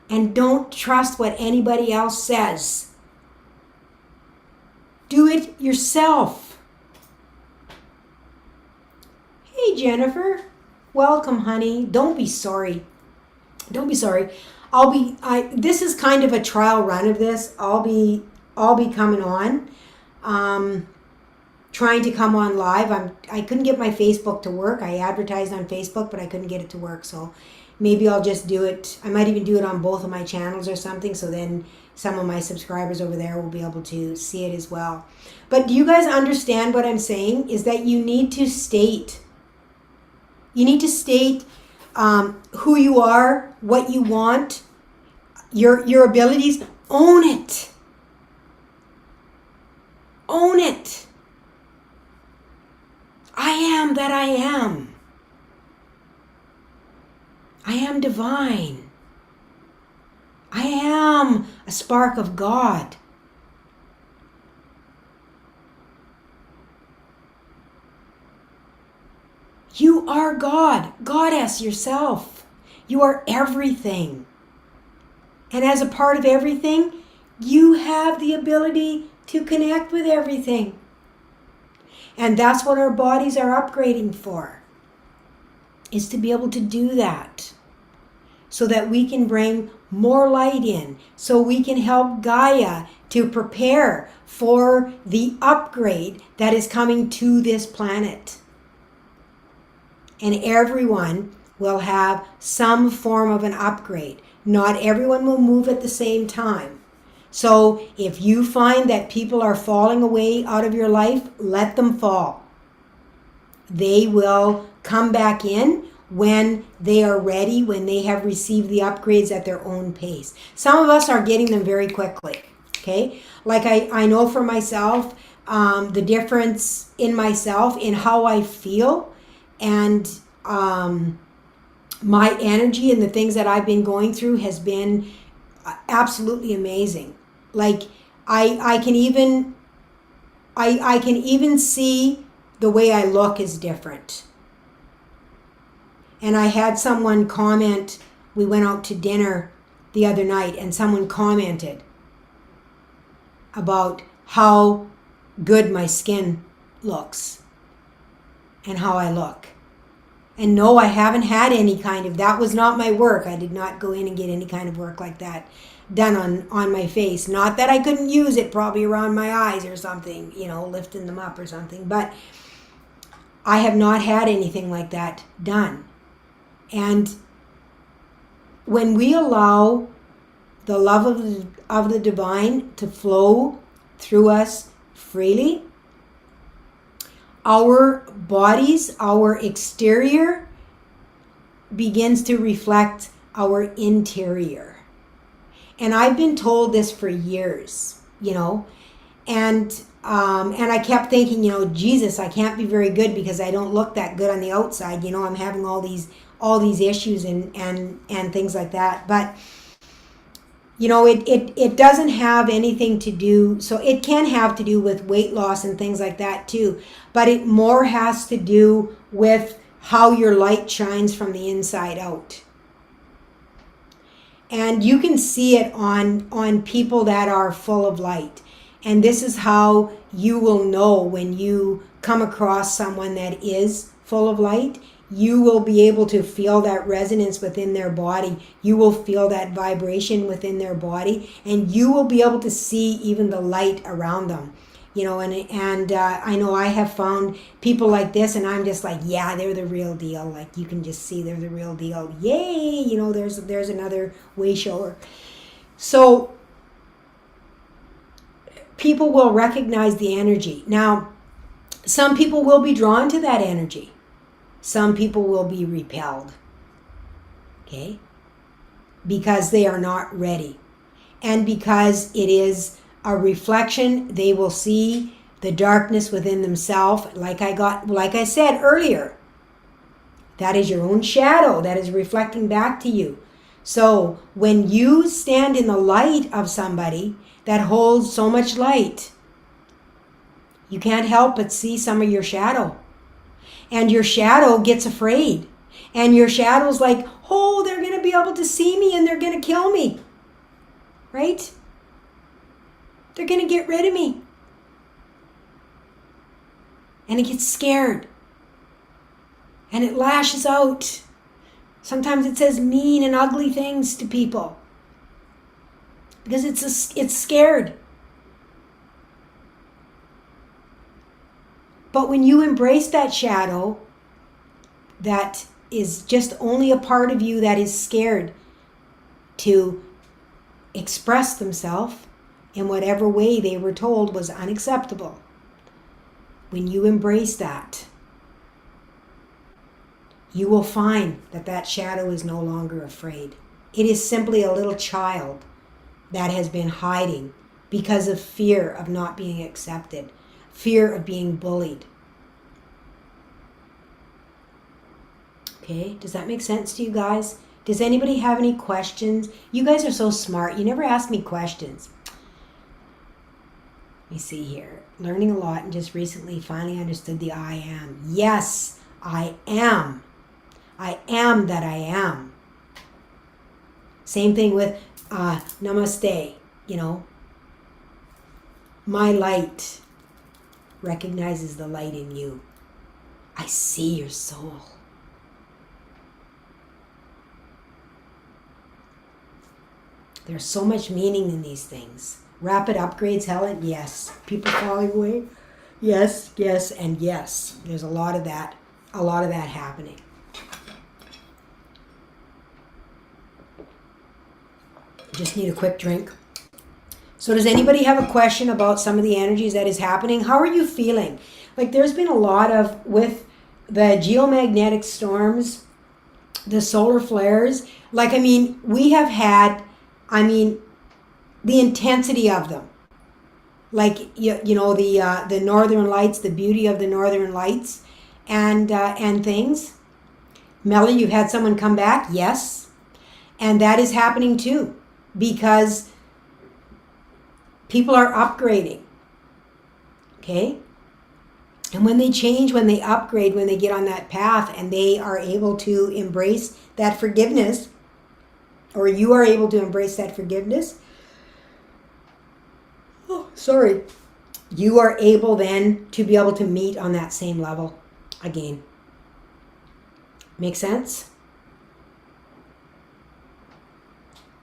And don't trust what anybody else says. Do it yourself. Hey, Jennifer. Welcome, honey. Don't be sorry. Don't be sorry. This is kind of a trial run of this. I'll be coming on. Trying to come on live. I couldn't get my Facebook to work. I advertised on Facebook, but I couldn't get it to work. So maybe I'll just do it. I might even do it on both of my channels or something. So then some of my subscribers over there will be able to see it as well. But do you guys understand what I'm saying? Is that you need to state. You need to state who you are, what you want, your abilities. Own it. Own it. I am that I am. I am divine. I am a spark of God. You are God, goddess yourself. You are everything. And as a part of everything, you have the ability to connect with everything. And that's what our bodies are upgrading for, is to be able to do that so that we can bring more light in, so we can help Gaia to prepare for the upgrade that is coming to this planet. And everyone will have some form of an upgrade. Not everyone will move at the same time. So if you find that people are falling away out of your life, let them fall. They will come back in, when they are ready, when they have received the upgrades at their own pace. Some of us are getting them very quickly, okay? Like I know for myself, the difference in myself, in how I feel, and my energy and the things that I've been going through has been absolutely amazing. Like I can even see the way I look is different. And I had someone comment, we went out to dinner the other night, and someone commented about how good my skin looks and how I look. And no, I haven't had any kind of, that was not my work. I did not go in and get any kind of work like that done on my face. Not that I couldn't use it probably around my eyes or something, lifting them up or something. But I have not had anything like that done. And when we allow the love of the divine to flow through us freely, our bodies, our exterior begins to reflect our interior. And I've been told this for years, and I kept thinking, Jesus, I can't be very good because I don't look that good on the outside. I'm having all these issues and things like that. But it doesn't have anything to do, so it can have to do with weight loss and things like that too, but it more has to do with how your light shines from the inside out. And you can see it on people that are full of light. And this is how you will know when you come across someone that is full of light. You will be able to feel that resonance within their body. You will feel that vibration within their body, and you will be able to see even the light around them. And I know I have found people like this, and I'm just like, yeah, they're the real deal. Like, you can just see they're the real deal. Yay! There's another way shower. So people will recognize the energy. Now, some people will be drawn to that energy. Some people will be repelled, okay? Because they are not ready. And because it is a reflection, they will see the darkness within themselves. Like I said earlier, that is your own shadow that is reflecting back to you. So when you stand in the light of somebody that holds so much light, you can't help but see some of your shadow. And your shadow gets afraid. And your shadow's like, oh, they're going to be able to see me and they're going to kill me. Right? They're going to get rid of me. And it gets scared. And it lashes out. Sometimes it says mean and ugly things to people. Because it's scared. But when you embrace that shadow, that is just only a part of you that is scared to express themselves in whatever way they were told was unacceptable. When you embrace that, you will find that shadow is no longer afraid. It is simply a little child that has been hiding because of fear of not being accepted. Fear of being bullied. Okay, does that make sense to you guys? Does anybody have any questions? You guys are so smart. You never ask me questions. Let me see here. Learning a lot and just recently finally understood the I am. Yes, I am. I am that I am. Same thing with namaste, My light recognizes the light in you. I see your soul. There's so much meaning in these things. Rapid upgrades, Helen? Yes. People falling away? Yes, yes, and yes. There's a lot of that happening. Just need a quick drink. So does anybody have a question about some of the energies that is happening? How are you feeling? Like, there's been a lot of, with the geomagnetic storms the solar flares, like, I mean, we have had, I mean, the intensity of them. Like, you know, the Northern Lights, the beauty of the Northern Lights and things. Melly, you've had someone come back? Yes. And that is happening too, because people are upgrading. Okay? And when they change, when they upgrade, when they get on that path and they are able to embrace that forgiveness, or you are able to embrace that forgiveness, you are able then to be able to meet on that same level again. Make sense?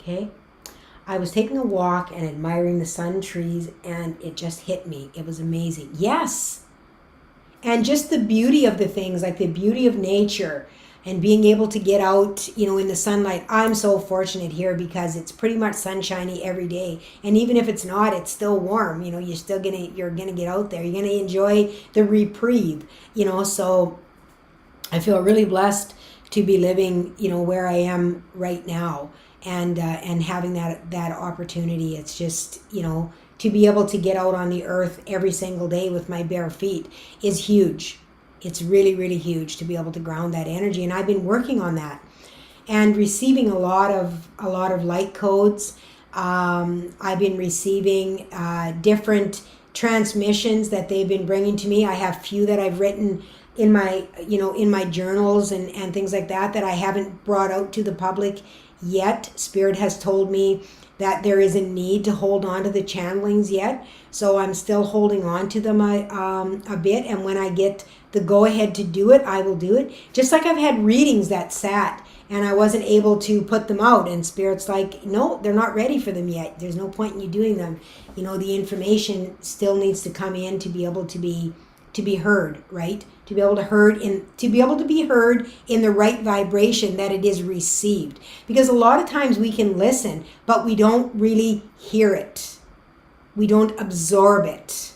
Okay. I was taking a walk and admiring the sun, trees, and it just hit me. It was amazing. Yes. And just the beauty of the things, like the beauty of nature and being able to get out, you know, in the sunlight. I'm so fortunate here because it's pretty much sunshiny every day. And even if it's not, it's still warm. You know, you're gonna get out there. You're gonna enjoy the reprieve, you know. So I feel really blessed to be living, you know, where I am right now, and having that opportunity. It's just, you know, to be able to get out on the earth every single day with my bare feet is huge. It's really, really huge to be able to ground that energy. And I've been working on that and receiving a lot of light codes. I've been receiving different transmissions that they've been bringing to me. I have few that I've written in my, you know, in my journals and things like that I haven't brought out to the public yet. Spirit has told me that there is a need to hold on to the channelings yet. So I'm still holding on to them a bit. And when I get the go ahead to do it, I will do it. Just like I've had readings that sat and I wasn't able to put them out. And Spirit's like, no, they're not ready for them yet. There's no point in you doing them. You know, the information still needs to come in to be able to be heard, right? To be able to be heard in the right vibration that it is received. Because a lot of times we can listen, but we don't really hear it. We don't absorb it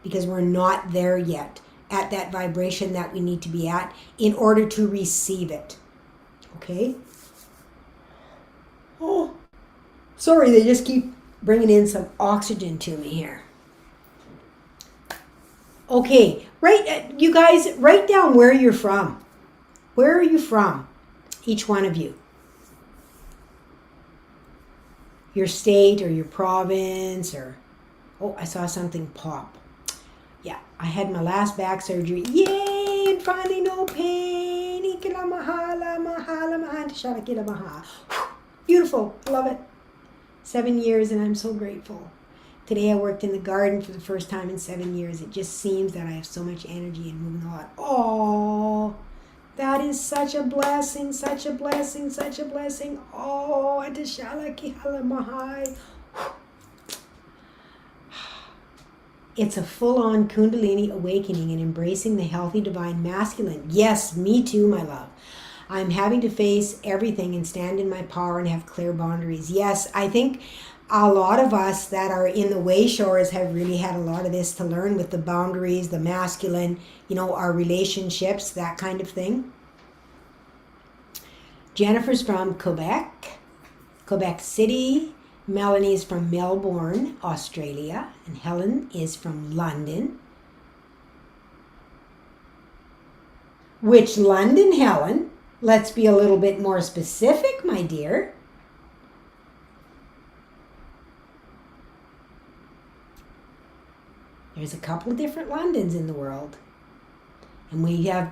because we're not there yet at that vibration that we need to be at in order to receive it. Okay? Oh, sorry, they just keep bringing in some oxygen to me here. Okay, you guys, write down where you're from. Where are you from? Each one of you. Your state or your province or... Oh, I saw something pop. Yeah, I had my last back surgery. Yay, and finally no pain. Beautiful, I love it. 7 years and I'm so grateful. Today I worked in the garden for the first time in 7 years. It just seems that I have so much energy and moving a lot. Oh, that is such a blessing, such a blessing, such a blessing. Oh, Adishala Kihala Mahai. It's a full-on Kundalini awakening and embracing the healthy divine masculine. Yes, me too, my love. I'm having to face everything and stand in my power and have clear boundaries. Yes, I think a lot of us that are in the way shores have really had a lot of this to learn with the boundaries, the masculine, you know, our relationships, that kind of thing. Jennifer's from Quebec City. Melanie's from Melbourne, Australia. And Helen is from London. Which London, Helen? Let's be a little bit more specific, my dear. There's a couple of different Londons in the world. And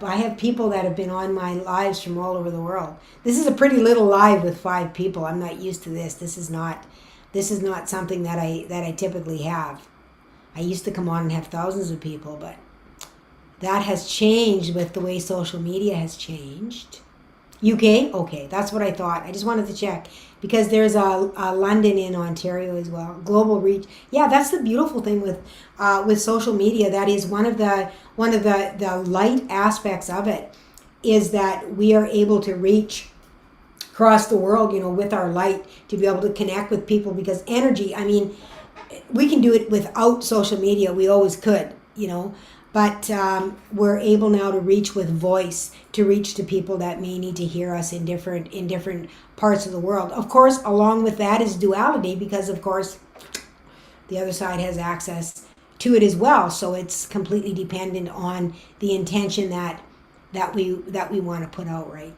I have people that have been on my lives from all over the world. This is a pretty little live with 5 people. I'm not used to this. This is not something that I typically have. I used to come on and have thousands of people, but that has changed with the way social media has changed. UK? Okay, that's what I thought. I just wanted to check because there's a London in Ontario as well. Global reach. Yeah, that's the beautiful thing with social media. That is one of the light aspects of it is that we are able to reach across the world, you know, with our light to be able to connect with people because energy, I mean, we can do it without social media. We always could, you know. but we're able now to reach with voice, to reach to people that may need to hear us in different parts of the world. Of course, along with that is duality, because of course the other side has access to it as well. So it's completely dependent on the intention that we want to put out, right?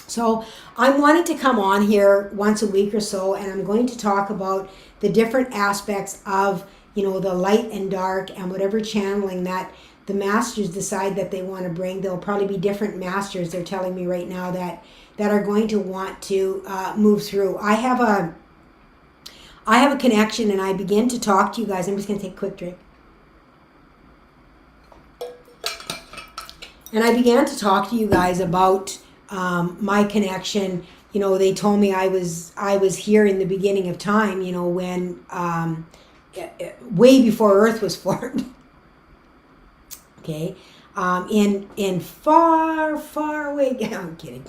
So I'm wanting to come on here once a week or so, and I'm going to talk about the different aspects of, the light and dark, and whatever channeling that the masters decide that they want to bring. There'll probably be different masters, they're telling me right now, that are going to want to move through. I have a connection, and I begin to talk to you guys. I'm just going to take a quick drink. And I began to talk to you guys about my connection. They told me I was here in the beginning of time, when way before Earth was formed. Okay, in far, far away. I'm kidding.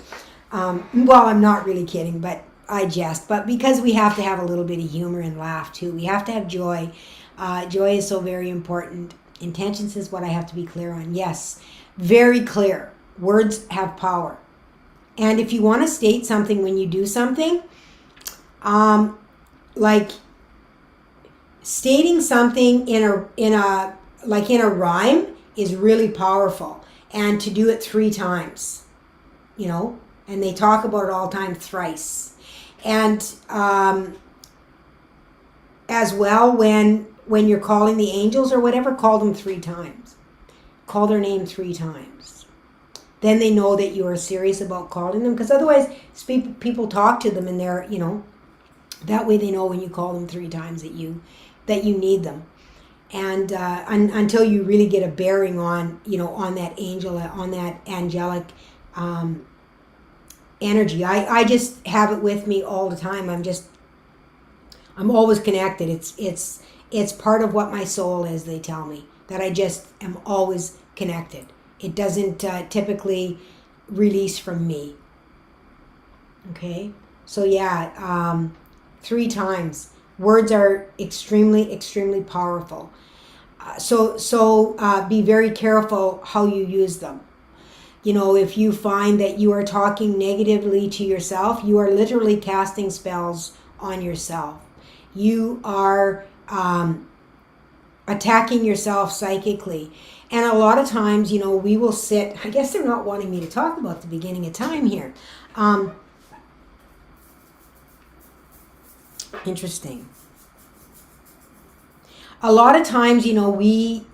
Well, I'm not really kidding, but I jest. But because we have to have a little bit of humor and laugh too, we have to have joy. Joy is so very important. Intentions is what I have to be clear on. Yes, very clear. Words have power. And if you want to state something when you do something, like stating something in a rhyme is really powerful. And to do it 3 times, and they talk about it all the time, thrice. And as well, when you're calling the angels or whatever, call them 3 times. Call their name 3 times. Then they know that you are serious about calling them, because otherwise people talk to them and they're, that way they know when you call them 3 times that you need them. And until you really get a bearing on, on that angel, on that angelic energy. I just have it with me all the time. I'm always connected. It's part of what my soul is, they tell me, that I just am always connected. It doesn't typically release from me. Okay? So yeah, 3 times. Words are extremely, extremely powerful. So be very careful how you use them. If you find that you are talking negatively to yourself, you are literally casting spells on yourself. You are attacking yourself psychically. And a lot of times, we will sit, I guess they're not wanting me to talk about the beginning of time here. Interesting. A lot of times, we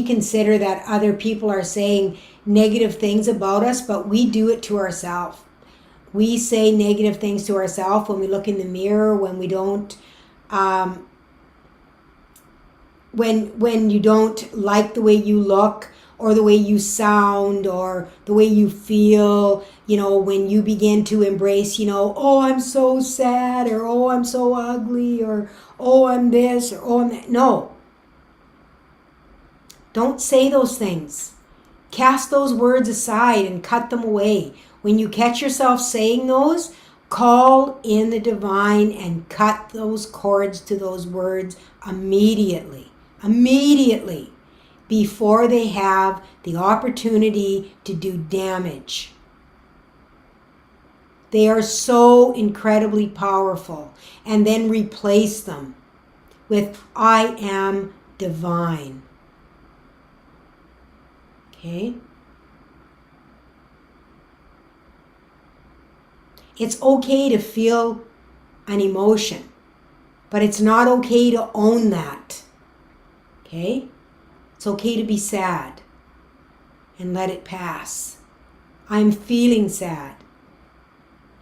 consider that other people are saying negative things about us, but we do it to ourselves. We say negative things to ourselves when we look in the mirror, when we don't, when you don't like the way you look, or the way you sound, or the way you feel, when you begin to embrace, oh, I'm so sad, or oh, I'm so ugly, or oh, I'm this, or oh, I'm that. No. Don't say those things. Cast those words aside and cut them away. When you catch yourself saying those, call in the divine and cut those cords to those words immediately. Immediately. Before they have the opportunity to do damage. They are so incredibly powerful. And then replace them with I am divine. Okay? It's okay to feel an emotion, but it's not okay to own that. Okay? It's okay to be sad and let it pass. I'm feeling sad.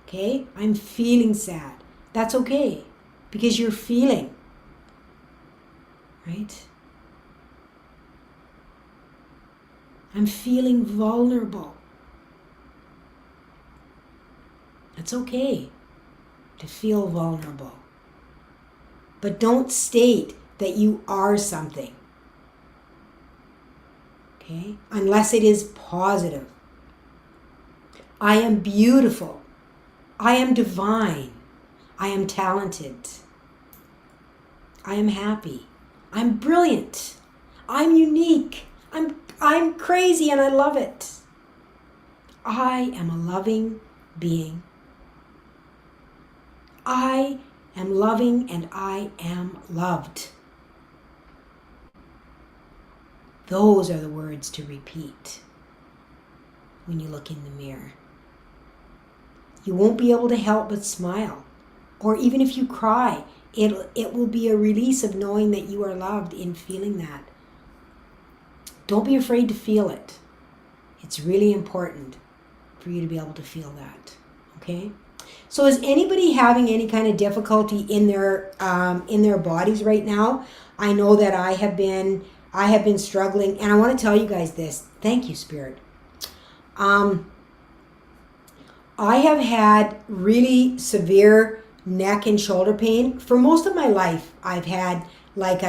Okay? I'm feeling sad. That's okay, because you're feeling. Right? I'm feeling vulnerable. It's okay to feel vulnerable. But don't state that you are something. Okay? Unless it is positive. I am beautiful. I am divine. I am talented. I am happy. I'm brilliant. I'm unique. I'm crazy and I love it. I am a loving being. I am loving and I am loved. Those are the words to repeat when you look in the mirror. You won't be able to help but smile. Or even if you cry, it will be a release of knowing that you are loved in feeling that. Don't be afraid to feel it. It's really important for you to be able to feel that. Okay? So is anybody having any kind of difficulty in their bodies right now? I know that I have been struggling, and I want to tell you guys this. Thank you, Spirit. I have had really severe neck and shoulder pain. For most of my life, I've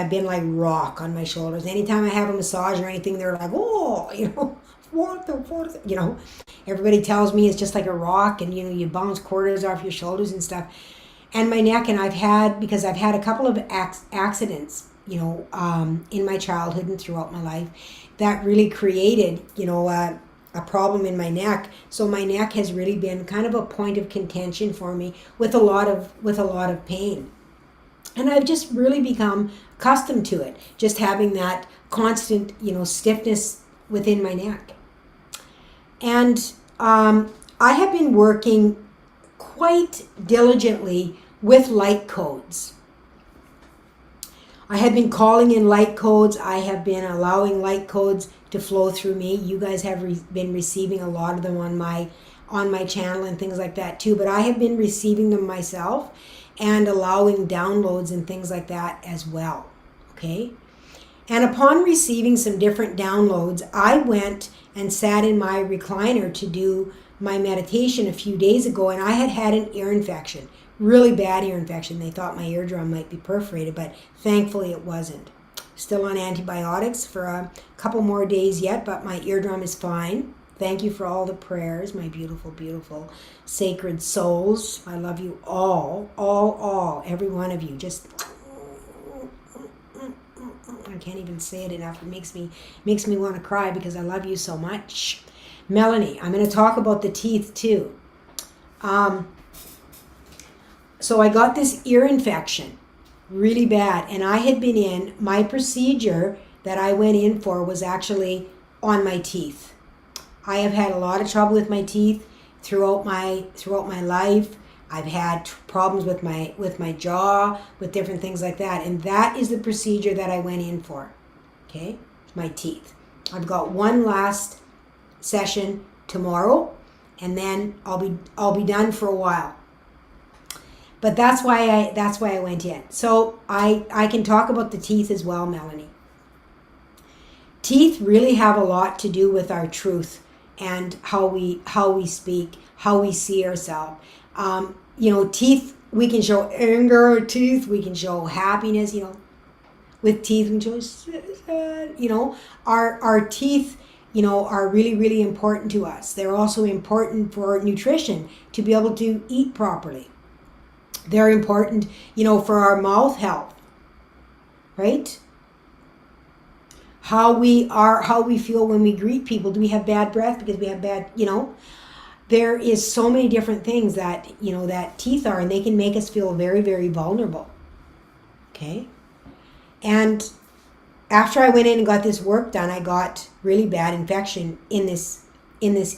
been like rock on my shoulders. Anytime I have a massage or anything, they're like, oh, what the, everybody tells me it's just like a rock and, you bounce quarters off your shoulders and stuff. And my neck, and because I've had a couple of accidents, in my childhood and throughout my life, that really created, a problem in my neck. So my neck has really been kind of a point of contention for me with a lot of pain. And I've just really become accustomed to it, just having that constant, stiffness within my neck. And I have been working quite diligently with light codes. I have been calling in light codes. I have been allowing light codes to flow through me. You guys have been receiving a lot of them on my channel and things like that too. But I have been receiving them myself and allowing downloads and things like that as well. Okay? And upon receiving some different downloads, I went and sat in my recliner to do my meditation a few days ago, and I had an ear infection. Really bad ear infection. They thought my eardrum might be perforated, but thankfully it wasn't. Still on antibiotics for a couple more days yet, but my eardrum is fine. Thank you for all the prayers, my beautiful, beautiful sacred souls. I love you all, every one of you. Just, I can't even say it enough. It makes me want to cry because I love you so much. Melanie, I'm going to talk about the teeth too. So I got this ear infection, really bad, and I had been in, my procedure that I went in for was actually on my teeth. I have had a lot of trouble with my teeth throughout my life. I've had problems with my jaw, with different things like that, and that is the procedure that I went in for. Okay, my teeth. I've got one last session tomorrow, and then I'll be done for a while. But that's why I went in. So I can talk about the teeth as well, Melanie. Teeth really have a lot to do with our truth and how we speak, how we see ourselves. Teeth, we can show anger. Teeth, we can show happiness. With teeth, we can show our teeth. Are really, really important to us. They're also important for nutrition, to be able to eat properly. They're important, for our mouth health, right? How we feel when we greet people. Do we have bad breath because we have bad, There is so many different things that, that teeth are, and they can make us feel very, very vulnerable. Okay? And after I went in and got this work done, I got really bad infection in this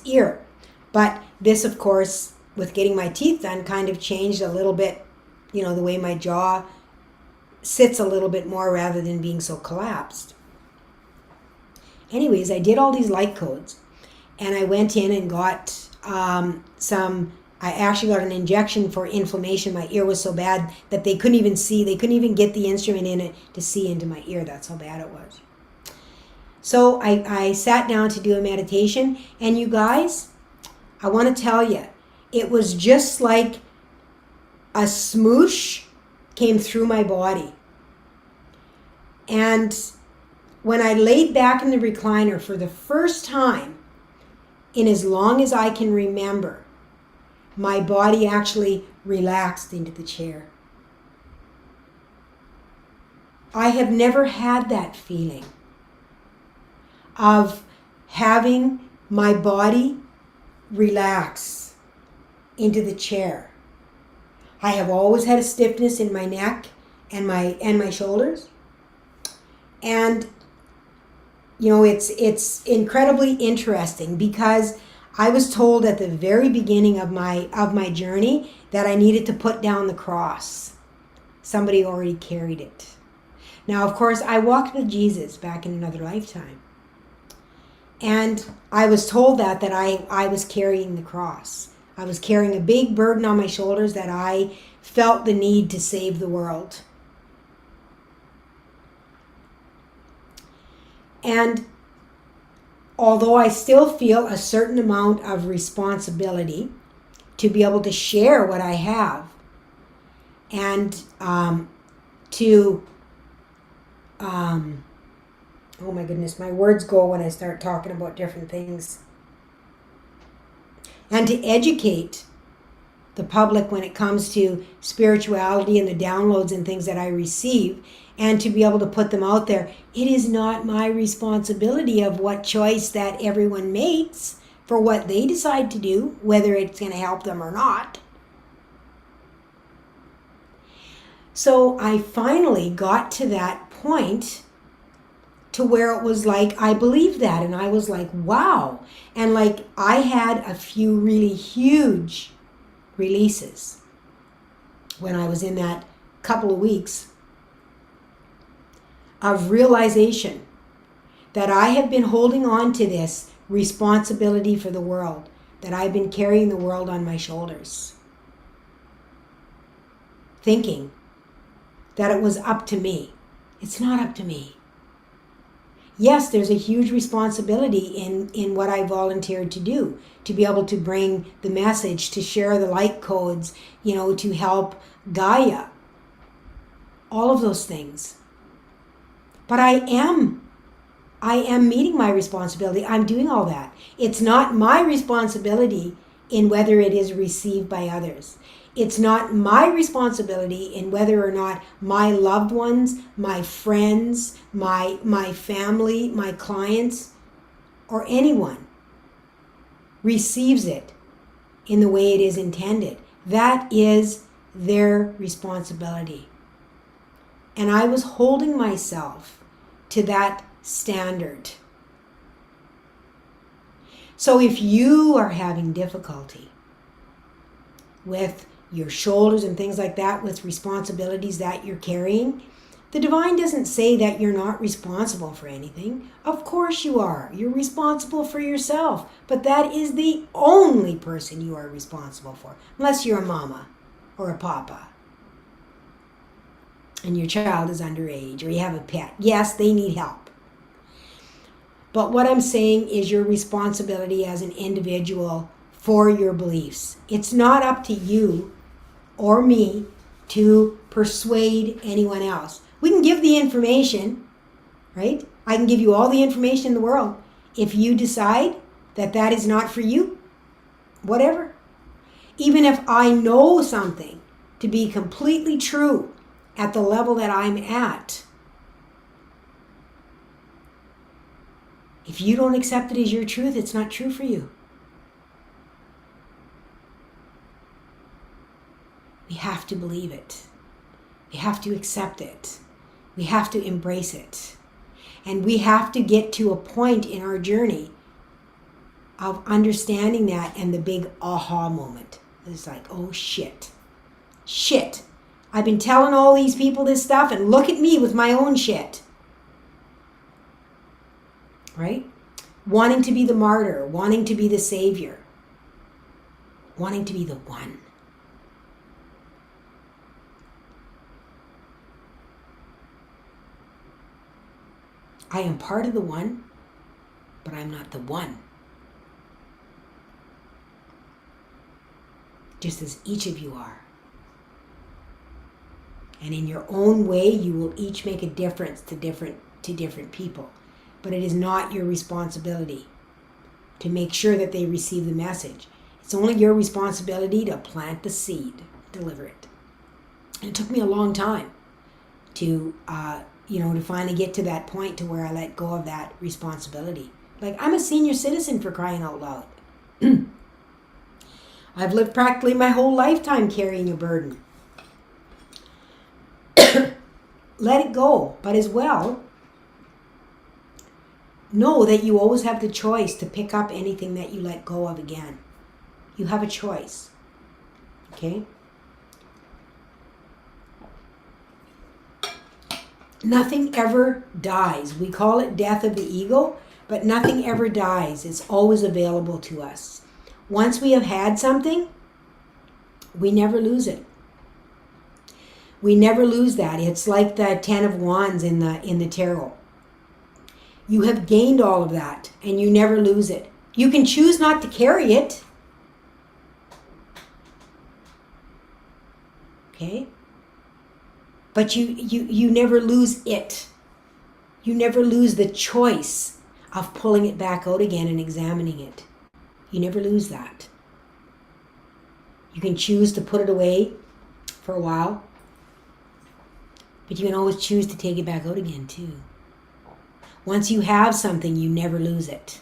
ear. But this, of course, with getting my teeth done, kind of changed a little bit, the way my jaw sits a little bit more rather than being so collapsed. Anyways, I did all these light codes, and I went in and got I actually got an injection for inflammation. My ear was so bad that they couldn't even see. They couldn't even get the instrument in it to see into my ear. That's how bad it was. So I sat down to do a meditation, and you guys, I want to tell you, it was just like a smoosh came through my body. And when I laid back in the recliner for the first time in as long as I can remember, my body actually relaxed into the chair. I have never had that feeling. of having my body relax into the chair. I have always had a stiffness in my neck and my shoulders. And it's incredibly interesting because I was told at the very beginning of my journey that I needed to put down the cross. Somebody already carried it. Now, of course, I walked with Jesus back in another lifetime. And I was told that I was carrying the cross. I was carrying a big burden on my shoulders that I felt the need to save the world. And although I still feel a certain amount of responsibility to be able to share what I have and oh my goodness, my words go when I start talking about different things. And to educate the public when it comes to spirituality and the downloads and things that I receive, and to be able to put them out there. It is not my responsibility of what choice that everyone makes for what they decide to do, whether it's going to help them or not. So I finally got to that point to where it was like, I believed that. And I was like, wow. And like, I had a few really huge releases when I was in that couple of weeks of realization that I have been holding on to this responsibility for the world, that I've been carrying the world on my shoulders, thinking that it was up to me. It's not up to me. Yes, there's a huge responsibility in what I volunteered to do, to be able to bring the message, to share the light codes, to help Gaia, all of those things. But I am meeting my responsibility. I'm doing all that. It's not my responsibility in whether it is received by others. It's not my responsibility in whether or not my loved ones, my friends, my family, my clients, or anyone receives it in the way it is intended. That is their responsibility. And I was holding myself to that standard. So if you are having difficulty with your shoulders and things like that, with responsibilities that you're carrying, the divine doesn't say that you're not responsible for anything. Of course you are. You're responsible for yourself. But that is the only person you are responsible for, unless you're a mama or a papa and your child is underage or you have a pet. Yes, they need help. But what I'm saying is your responsibility as an individual for your beliefs. It's not up to you or me to persuade anyone else. We can give the information, right? I can give you all the information in the world. If you decide that that is not for you, whatever. Even if I know something to be completely true at the level that I'm at, if you don't accept it as your truth, it's not true for you. We have to believe it. We have to accept it. We have to embrace it. And we have to get to a point in our journey of understanding that, and the big aha moment. It's like, oh shit. Shit. I've been telling all these people this stuff, and look at me with my own shit. Right? Wanting to be the martyr, wanting to be the savior, wanting to be the one. I am part of the one, but I'm not the one. Just as each of you are. And in your own way, you will each make a difference to different people. But it is not your responsibility to make sure that they receive the message. It's only your responsibility to plant the seed, deliver it. And it took me a long time to to finally get to that point to where I let go of that responsibility. Like, I'm a senior citizen, for crying out loud. I've lived practically my whole lifetime carrying a burden. Let it go, but as well, know that you always have the choice to pick up anything that you let go of again. You have a choice. Okay? Nothing ever dies. We call it death of the ego, but nothing ever dies. It's always available to us. Once we have had something, we never lose it. We never lose that. It's like the 10 of Wands in the tarot. You have gained all of that, and you never lose it. You can choose not to carry it. Okay? But you never lose it. You never lose the choice of pulling it back out again and examining it. You never lose that. You can choose to put it away for a while, but you can always choose to take it back out again too. Once you have something, you never lose it.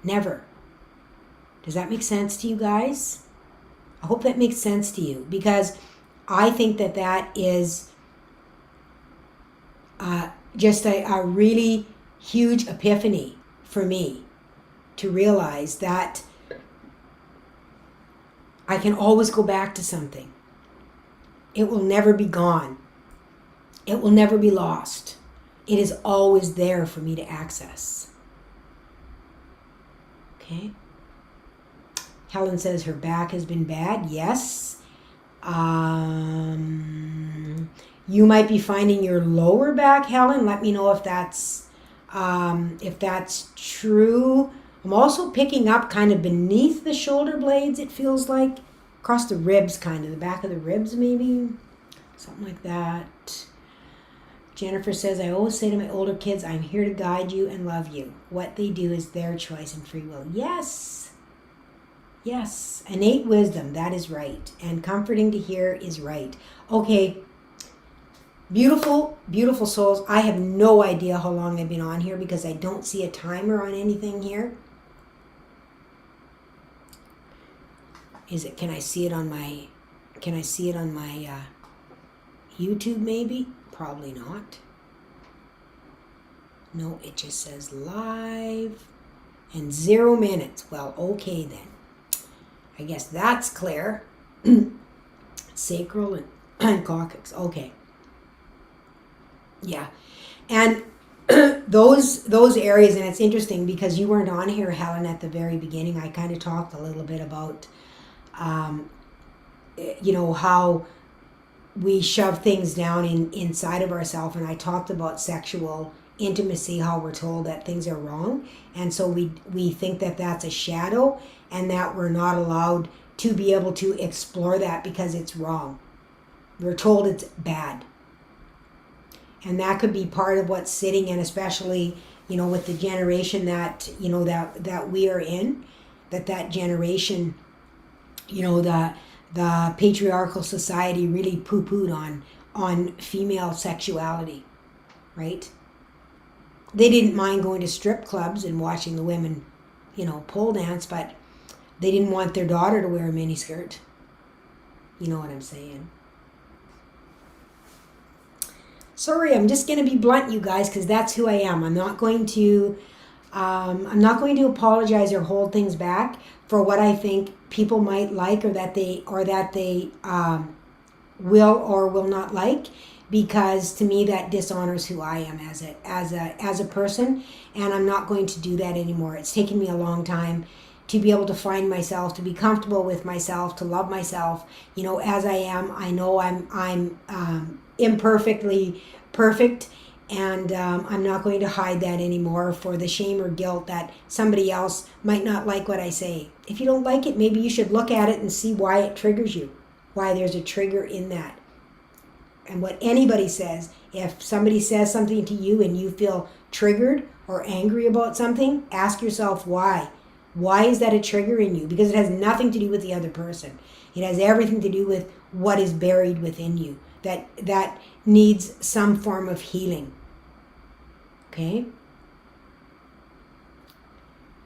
Never. Does that make sense to you guys? I hope that makes sense to you, because I think that is just a really huge epiphany for me, to realize that I can always go back to something. It will never be gone. It will never be lost. It is always there for me to access. Okay? Helen says her back has been bad. Yes. You might be finding your lower back, Helen. Let me know if that's true. I'm also picking up kind of beneath the shoulder blades, it feels like. Across the ribs, kind of. The back of the ribs, maybe. Something like that. Jennifer says, I always say to my older kids, I'm here to guide you and love you. What they do is their choice and free will. Yes. Yes. Innate wisdom, that is right. And comforting to hear is right. Okay. Beautiful, beautiful souls. I have no idea how long I've been on here because I don't see a timer on anything here. Can I see it on my YouTube maybe? Probably not. No, it just says live and 0 minutes. Well, okay then. I guess that's clear. Sacral and coccyx. Okay. Yeah. And those areas, and it's interesting because you weren't on here, Helen, at the very beginning. I kind of talked a little bit about how we shove things down inside of ourselves, and I talked about sexual intimacy, how we're told that things are wrong, and so we think that that's a shadow and that we're not allowed to be able to explore that because it's wrong. We're told it's bad, and that could be part of what's sitting in, especially with the generation that that we are in, that generation, the patriarchal society really poo-pooed on female sexuality, right? They didn't mind going to strip clubs and watching the women, pole dance, but they didn't want their daughter to wear a miniskirt. You know what I'm saying? Sorry, I'm just going to be blunt, you guys, because that's who I am. I'm not going to apologize or hold things back for what I think people might like or that they will or will not like, because to me that dishonors who I am as a person, and I'm not going to do that anymore. It's taken me a long time to be able to find myself, to be comfortable with myself, to love myself, as I am. I know I'm imperfectly perfect, and I'm not going to hide that anymore for the shame or guilt that somebody else might not like what I say. If you don't like it, maybe you should look at it and see why it triggers you, why there's a trigger in that. And what anybody says, if somebody says something to you and you feel triggered or angry about something, ask yourself why. Why is that a trigger in you? Because it has nothing to do with the other person. It has everything to do with what is buried within you that needs some form of healing. Okay?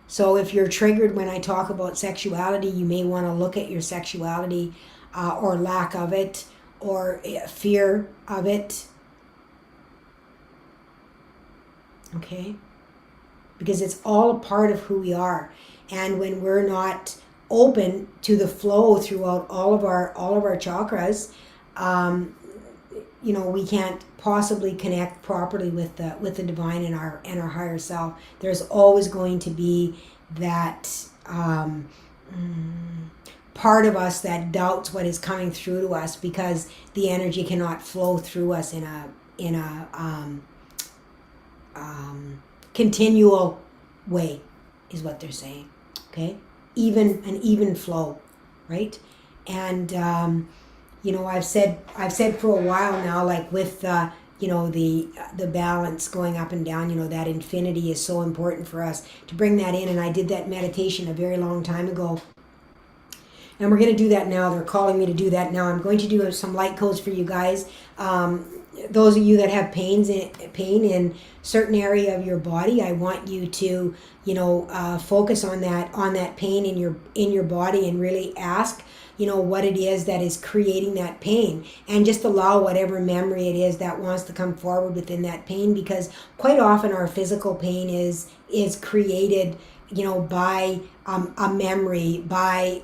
So if you're triggered when I talk about sexuality, you may want to look at your sexuality or lack of it or fear of it. Okay? Because it's all a part of who we are. And when we're not open to the flow throughout all of our chakras, we can't possibly connect properly with the divine and our higher self. There's always going to be that part of us that doubts what is coming through to us because the energy cannot flow through us in a continual way, is what they're saying. Okay, an even flow, right? And I've said for a while now, like with the balance going up and down, that infinity is so important for us to bring that in. And I did that meditation a very long time ago. And we're going to do that now. They're calling me to do that now. I'm going to do some light codes for you guys. Those of you that have pain in certain area of your body, I want you to, focus on that pain in your body and really ask, what it is that is creating that pain, and just allow whatever memory it is that wants to come forward within that pain, because quite often our physical pain is created, by a memory, by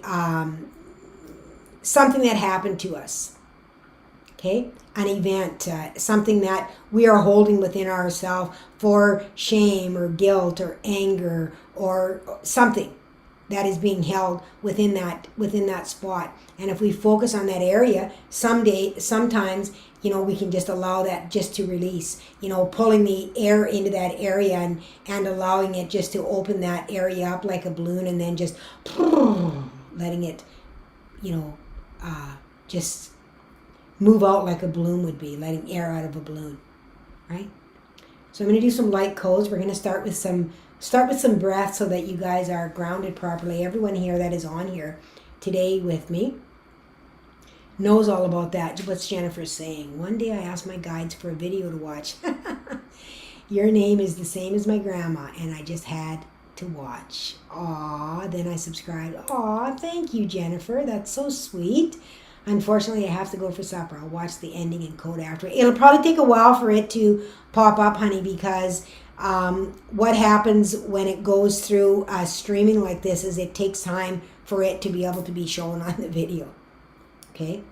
something that happened to us. Okay, an event, something that we are holding within ourselves for shame or guilt or anger or something that is being held within that spot. And if we focus on that area, sometimes, we can just allow that just to release, pulling the air into that area and allowing it just to open that area up like a balloon, and then just letting it, just move out like a balloon would be, letting air out of a balloon, right? So I'm going to do some light codes. We're going to start with some breath so that you guys are grounded properly. Everyone here that is on here today with me knows all about that. What's Jennifer saying? One day I asked my guides for a video to watch. Your name is the same as my grandma, and I just had to watch. Aw, then I subscribed. Aw, thank you, Jennifer. That's so sweet. Unfortunately, I have to go for supper. I'll watch the ending and code after. It'll probably take a while for it to pop up, honey, because what happens when it goes through streaming like this is it takes time for it to be able to be shown on the video. Okay?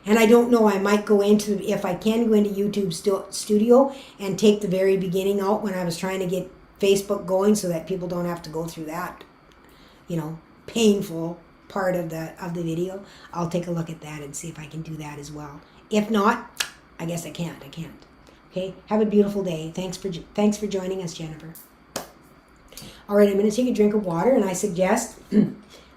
And I don't know, I might go into, if I can go into YouTube Studio and take the very beginning out when I was trying to get Facebook going so that people don't have to go through that, painful part of the video. I'll take a look at that and see if I can do that as well. If not, I guess I can't. Okay, have a beautiful day. Thanks for joining us, Jennifer. All right, I'm going to take a drink of water, and I suggest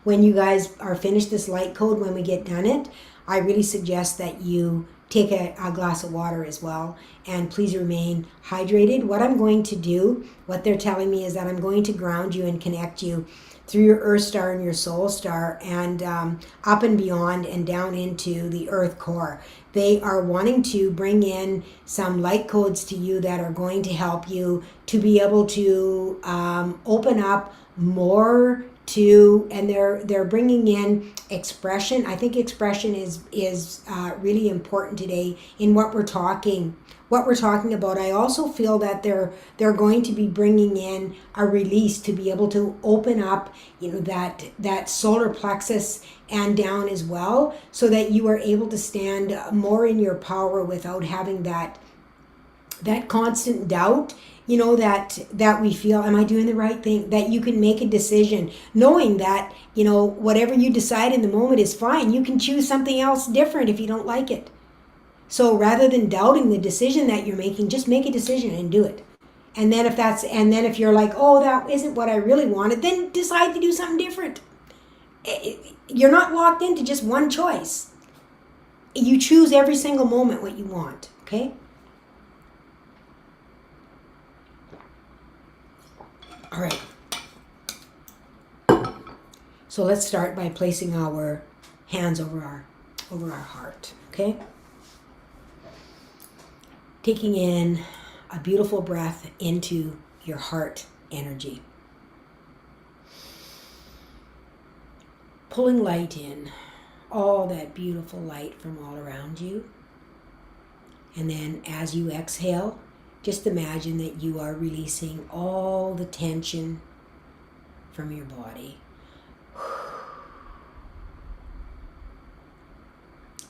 when you guys are finished this light code, when we get done it, I really suggest that you take a glass of water as well, and please remain hydrated. What I'm going to do, what they're telling me, is that I'm going to ground you and connect you through your earth star and your soul star, and up and beyond and down into the earth core. They are wanting to bring in some light codes to you that are going to help you to be able to open up more to, and they're bringing in expression. I think expression is really important today in what we're talking about. I also feel that they're going to be bringing in a release to be able to open up, that solar plexus and down as well, so that you are able to stand more in your power without having that constant doubt, that we feel, am I doing the right thing? That you can make a decision knowing that, whatever you decide in the moment is fine. You can choose something else different if you don't like it. So rather than doubting the decision that you're making, just make a decision and do it. And then if you're like, oh, that isn't what I really wanted, then decide to do something different. You're not locked into just one choice. You choose every single moment what you want, okay? All right. So let's start by placing our hands over our heart, okay? Taking in a beautiful breath into your heart energy. Pulling light in, all that beautiful light from all around you. And then as you exhale, just imagine that you are releasing all the tension from your body.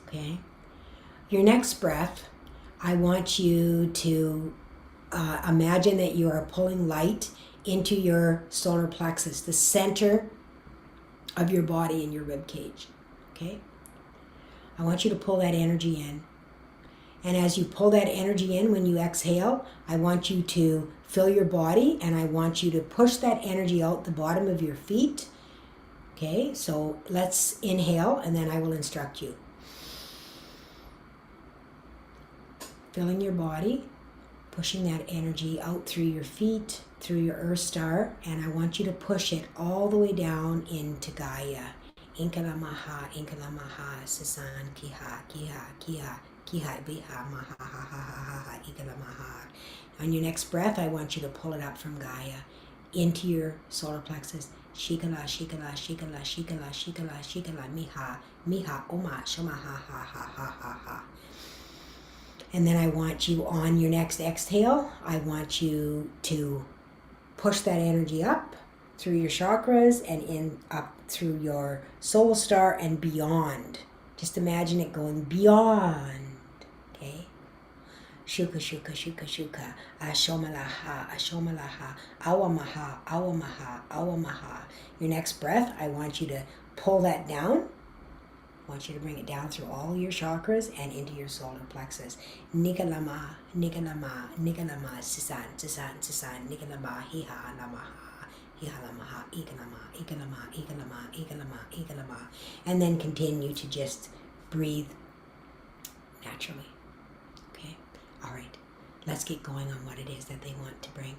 Okay? Your next breath, I want you to imagine that you are pulling light into your solar plexus, the center of your body in your rib cage. Okay? I want you to pull that energy in. And as you pull that energy in when you exhale, I want you to fill your body and I want you to push that energy out the bottom of your feet. Okay, so let's inhale and then I will instruct you. Filling your body, pushing that energy out through your feet, through your earth star, and I want you to push it all the way down into Gaia. Inkalamaha, Sasan, Kiha, Biha, Maha, ha, ha, ha, ha, Ikalamaha. On your next breath, I want you to pull it up from Gaia into your solar plexus. Shikala, Miha, Oma, Shoma, ha. And then I want you on your next exhale, I want you to push that energy up through your chakras and in up through your soul star and beyond. Just imagine it going beyond. Okay? Shuka, Ashomalaha, Awamaha. Your next breath, I want you to pull that down. I want you to bring it down through all your chakras and into your solar plexus. Nikalama, Sisan, Nikalama, Hiha, Namaha, Hihalamaha, Ikalama. And then continue to just breathe naturally. Okay? All right. Let's get going on what it is that they want to bring.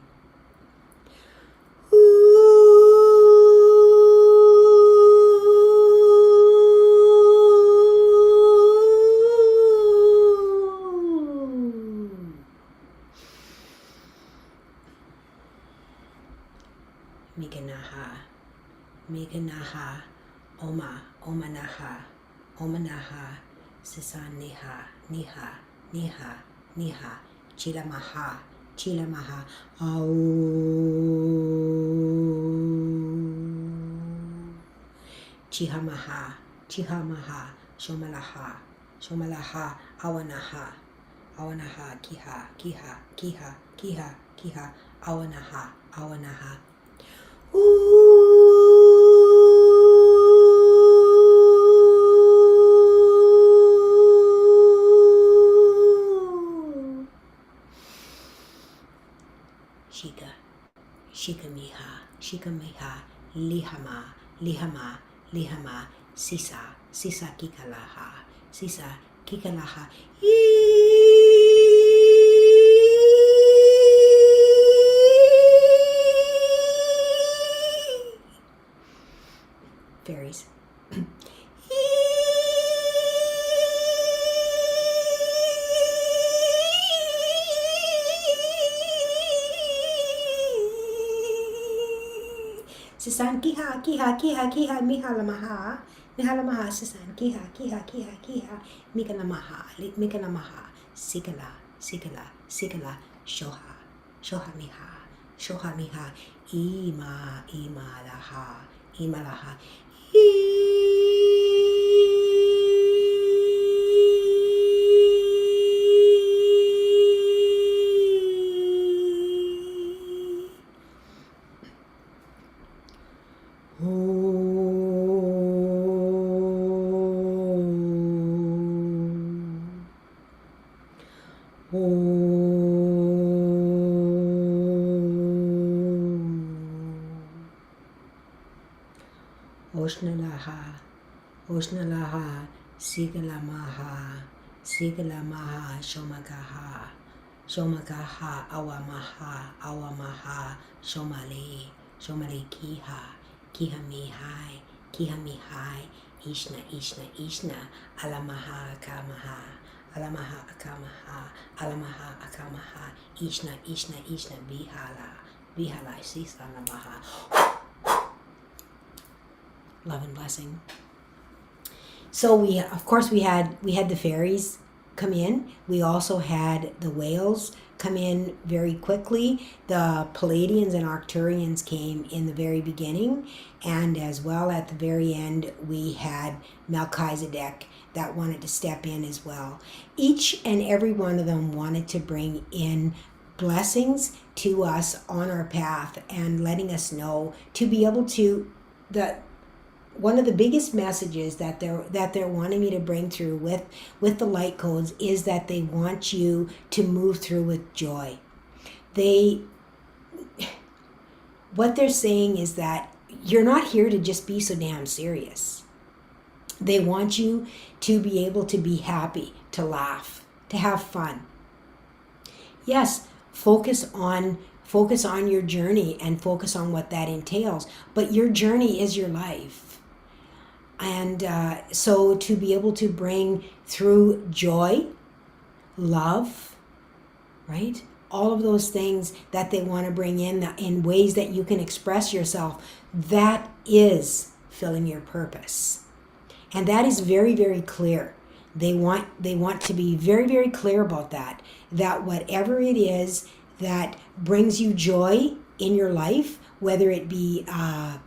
Miganaha, Omanaha, Sisan Niha, Chilamaha, Au. Chihamaha, Shomalaha, Awanaha, Kiha, Awanaha. Shika miha, lihama, sisa kikalaha, fairies. Sisan kiha, mihalamaha, sisan kiha, mikalamaha, sikala, shoha miha, imalaha, Oshnalaha, Sigalamaha, Shomagaha, Awamaha, Shomali Kiha Mihai, Ishna, Alamaha, Alamaha akamaha, alamaha akamaha, ishna, ishna, ishna, vihala, vihala, sisanamaha. Love and blessing. So we, of course, we had the fairies come in. We also had the whales come in very quickly. The Palladians and Arcturians came in the very beginning, and as well at the very end we had Melchizedek that wanted to step in as well. Each and every one of them wanted to bring in blessings to us on our path and letting us know to be able to that one of the biggest messages that they're wanting me to bring through with the light codes is that they want you to move through with joy. What they're saying is that you're not here to just be so damn serious. They want you to be able to be happy, to laugh, to have fun. Yes, focus on your journey and focus on what that entails, but your journey is your life. And so to be able to bring through joy, love, right? All of those things that they want to bring in ways that you can express yourself, that is filling your purpose. And that is very, very clear. They want to be very, very clear about that whatever it is that brings you joy in your life, whether it be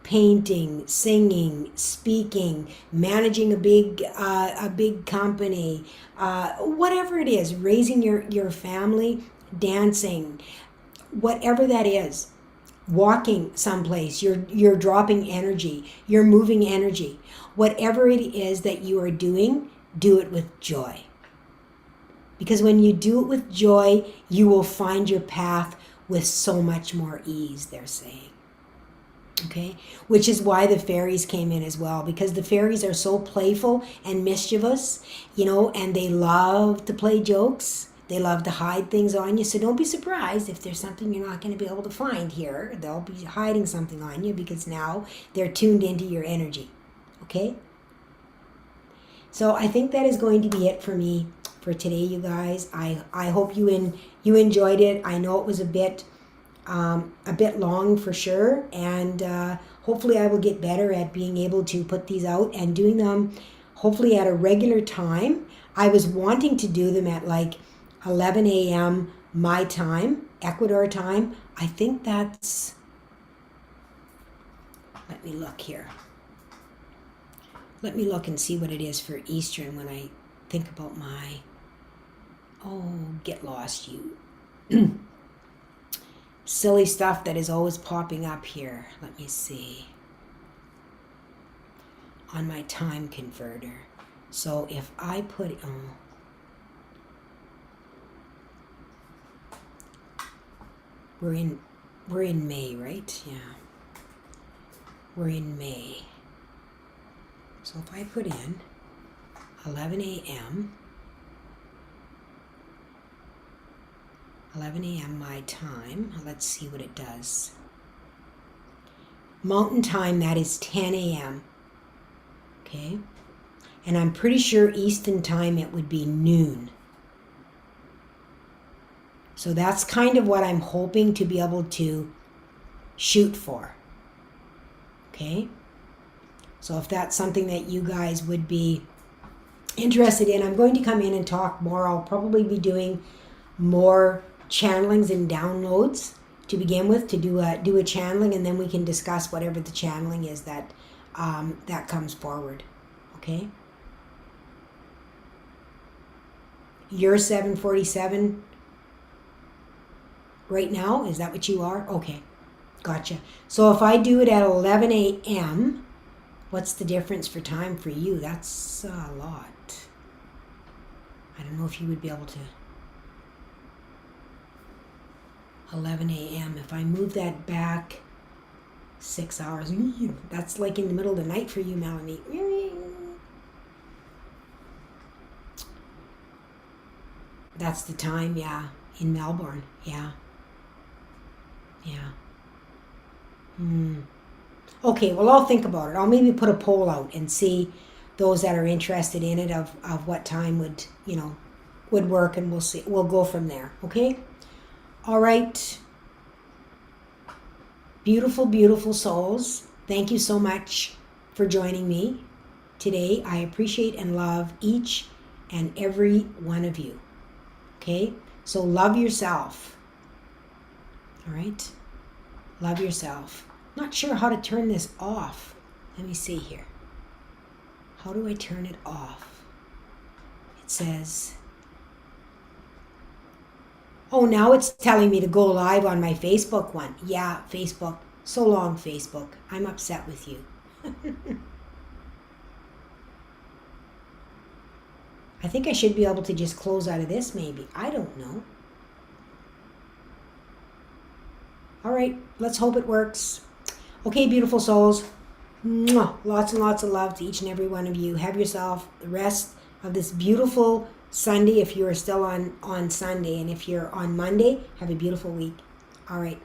painting, singing, speaking, managing a big company, whatever it is, raising your family, dancing, whatever that is, walking someplace, you're dropping energy, you're moving energy, whatever it is that you are doing, do it with joy. Because when you do it with joy, you will find your path with so much more ease, they're saying. Okay, which is why the fairies came in as well, because the fairies are so playful and mischievous, and they love to play jokes. They love to hide things on you. So don't be surprised if there's something you're not going to be able to find here. They'll be hiding something on you because now they're tuned into your energy. Okay? So I think that is going to be it for me for today, you guys. I hope you enjoyed it. I know it was a bit long for sure, and hopefully I will get better at being able to put these out and doing them hopefully at a regular time. I was wanting to do them at like 11 a.m. my time, Ecuador time. I think that's, let me look here. Let me look and see what it is for Eastern when I think about my, get lost, you. Silly stuff that is always popping up here. Let me see. On my time converter. So if I put, we're in May, right? Yeah. We're in May. So if I put in 11 a.m. 11 a.m. my time. Let's see what it does. Mountain time, that is 10 a.m. Okay? And I'm pretty sure Eastern time it would be noon. So that's kind of what I'm hoping to be able to shoot for. Okay? So if that's something that you guys would be interested in, I'm going to come in and talk more. I'll probably be doing more channelings and downloads to begin with, to do a channeling, and then we can discuss whatever the channeling is that comes forward. Okay? You're 747 right now? Is that what you are? Okay. Gotcha. So if I do it at 11 a.m., what's the difference for time for you? That's a lot. I don't know if you would be able to. 11 a.m. If I move that back 6 hours, that's like in the middle of the night for you, Melanie. That's the time, yeah, in Melbourne, yeah. Okay, well, I'll think about it. I'll maybe put a poll out and see those that are interested in it of what time would, would work, and we'll see. We'll go from there. Okay. All right. Beautiful, beautiful souls. Thank you so much for joining me today. I appreciate and love each and every one of you. Okay? So love yourself. All right? Love yourself. Not sure how to turn this off. Let me see here. How do I turn it off? It says, oh, now it's telling me to go live on my Facebook one. Yeah, Facebook. So long, Facebook. I'm upset with you. I think I should be able to just close out of this maybe. I don't know. All right, let's hope it works. Okay, beautiful souls. Mwah. Lots and lots of love to each and every one of you. Have yourself the rest of this beautiful Sunday if you are still on Sunday. And if you're on Monday, have a beautiful week. All right.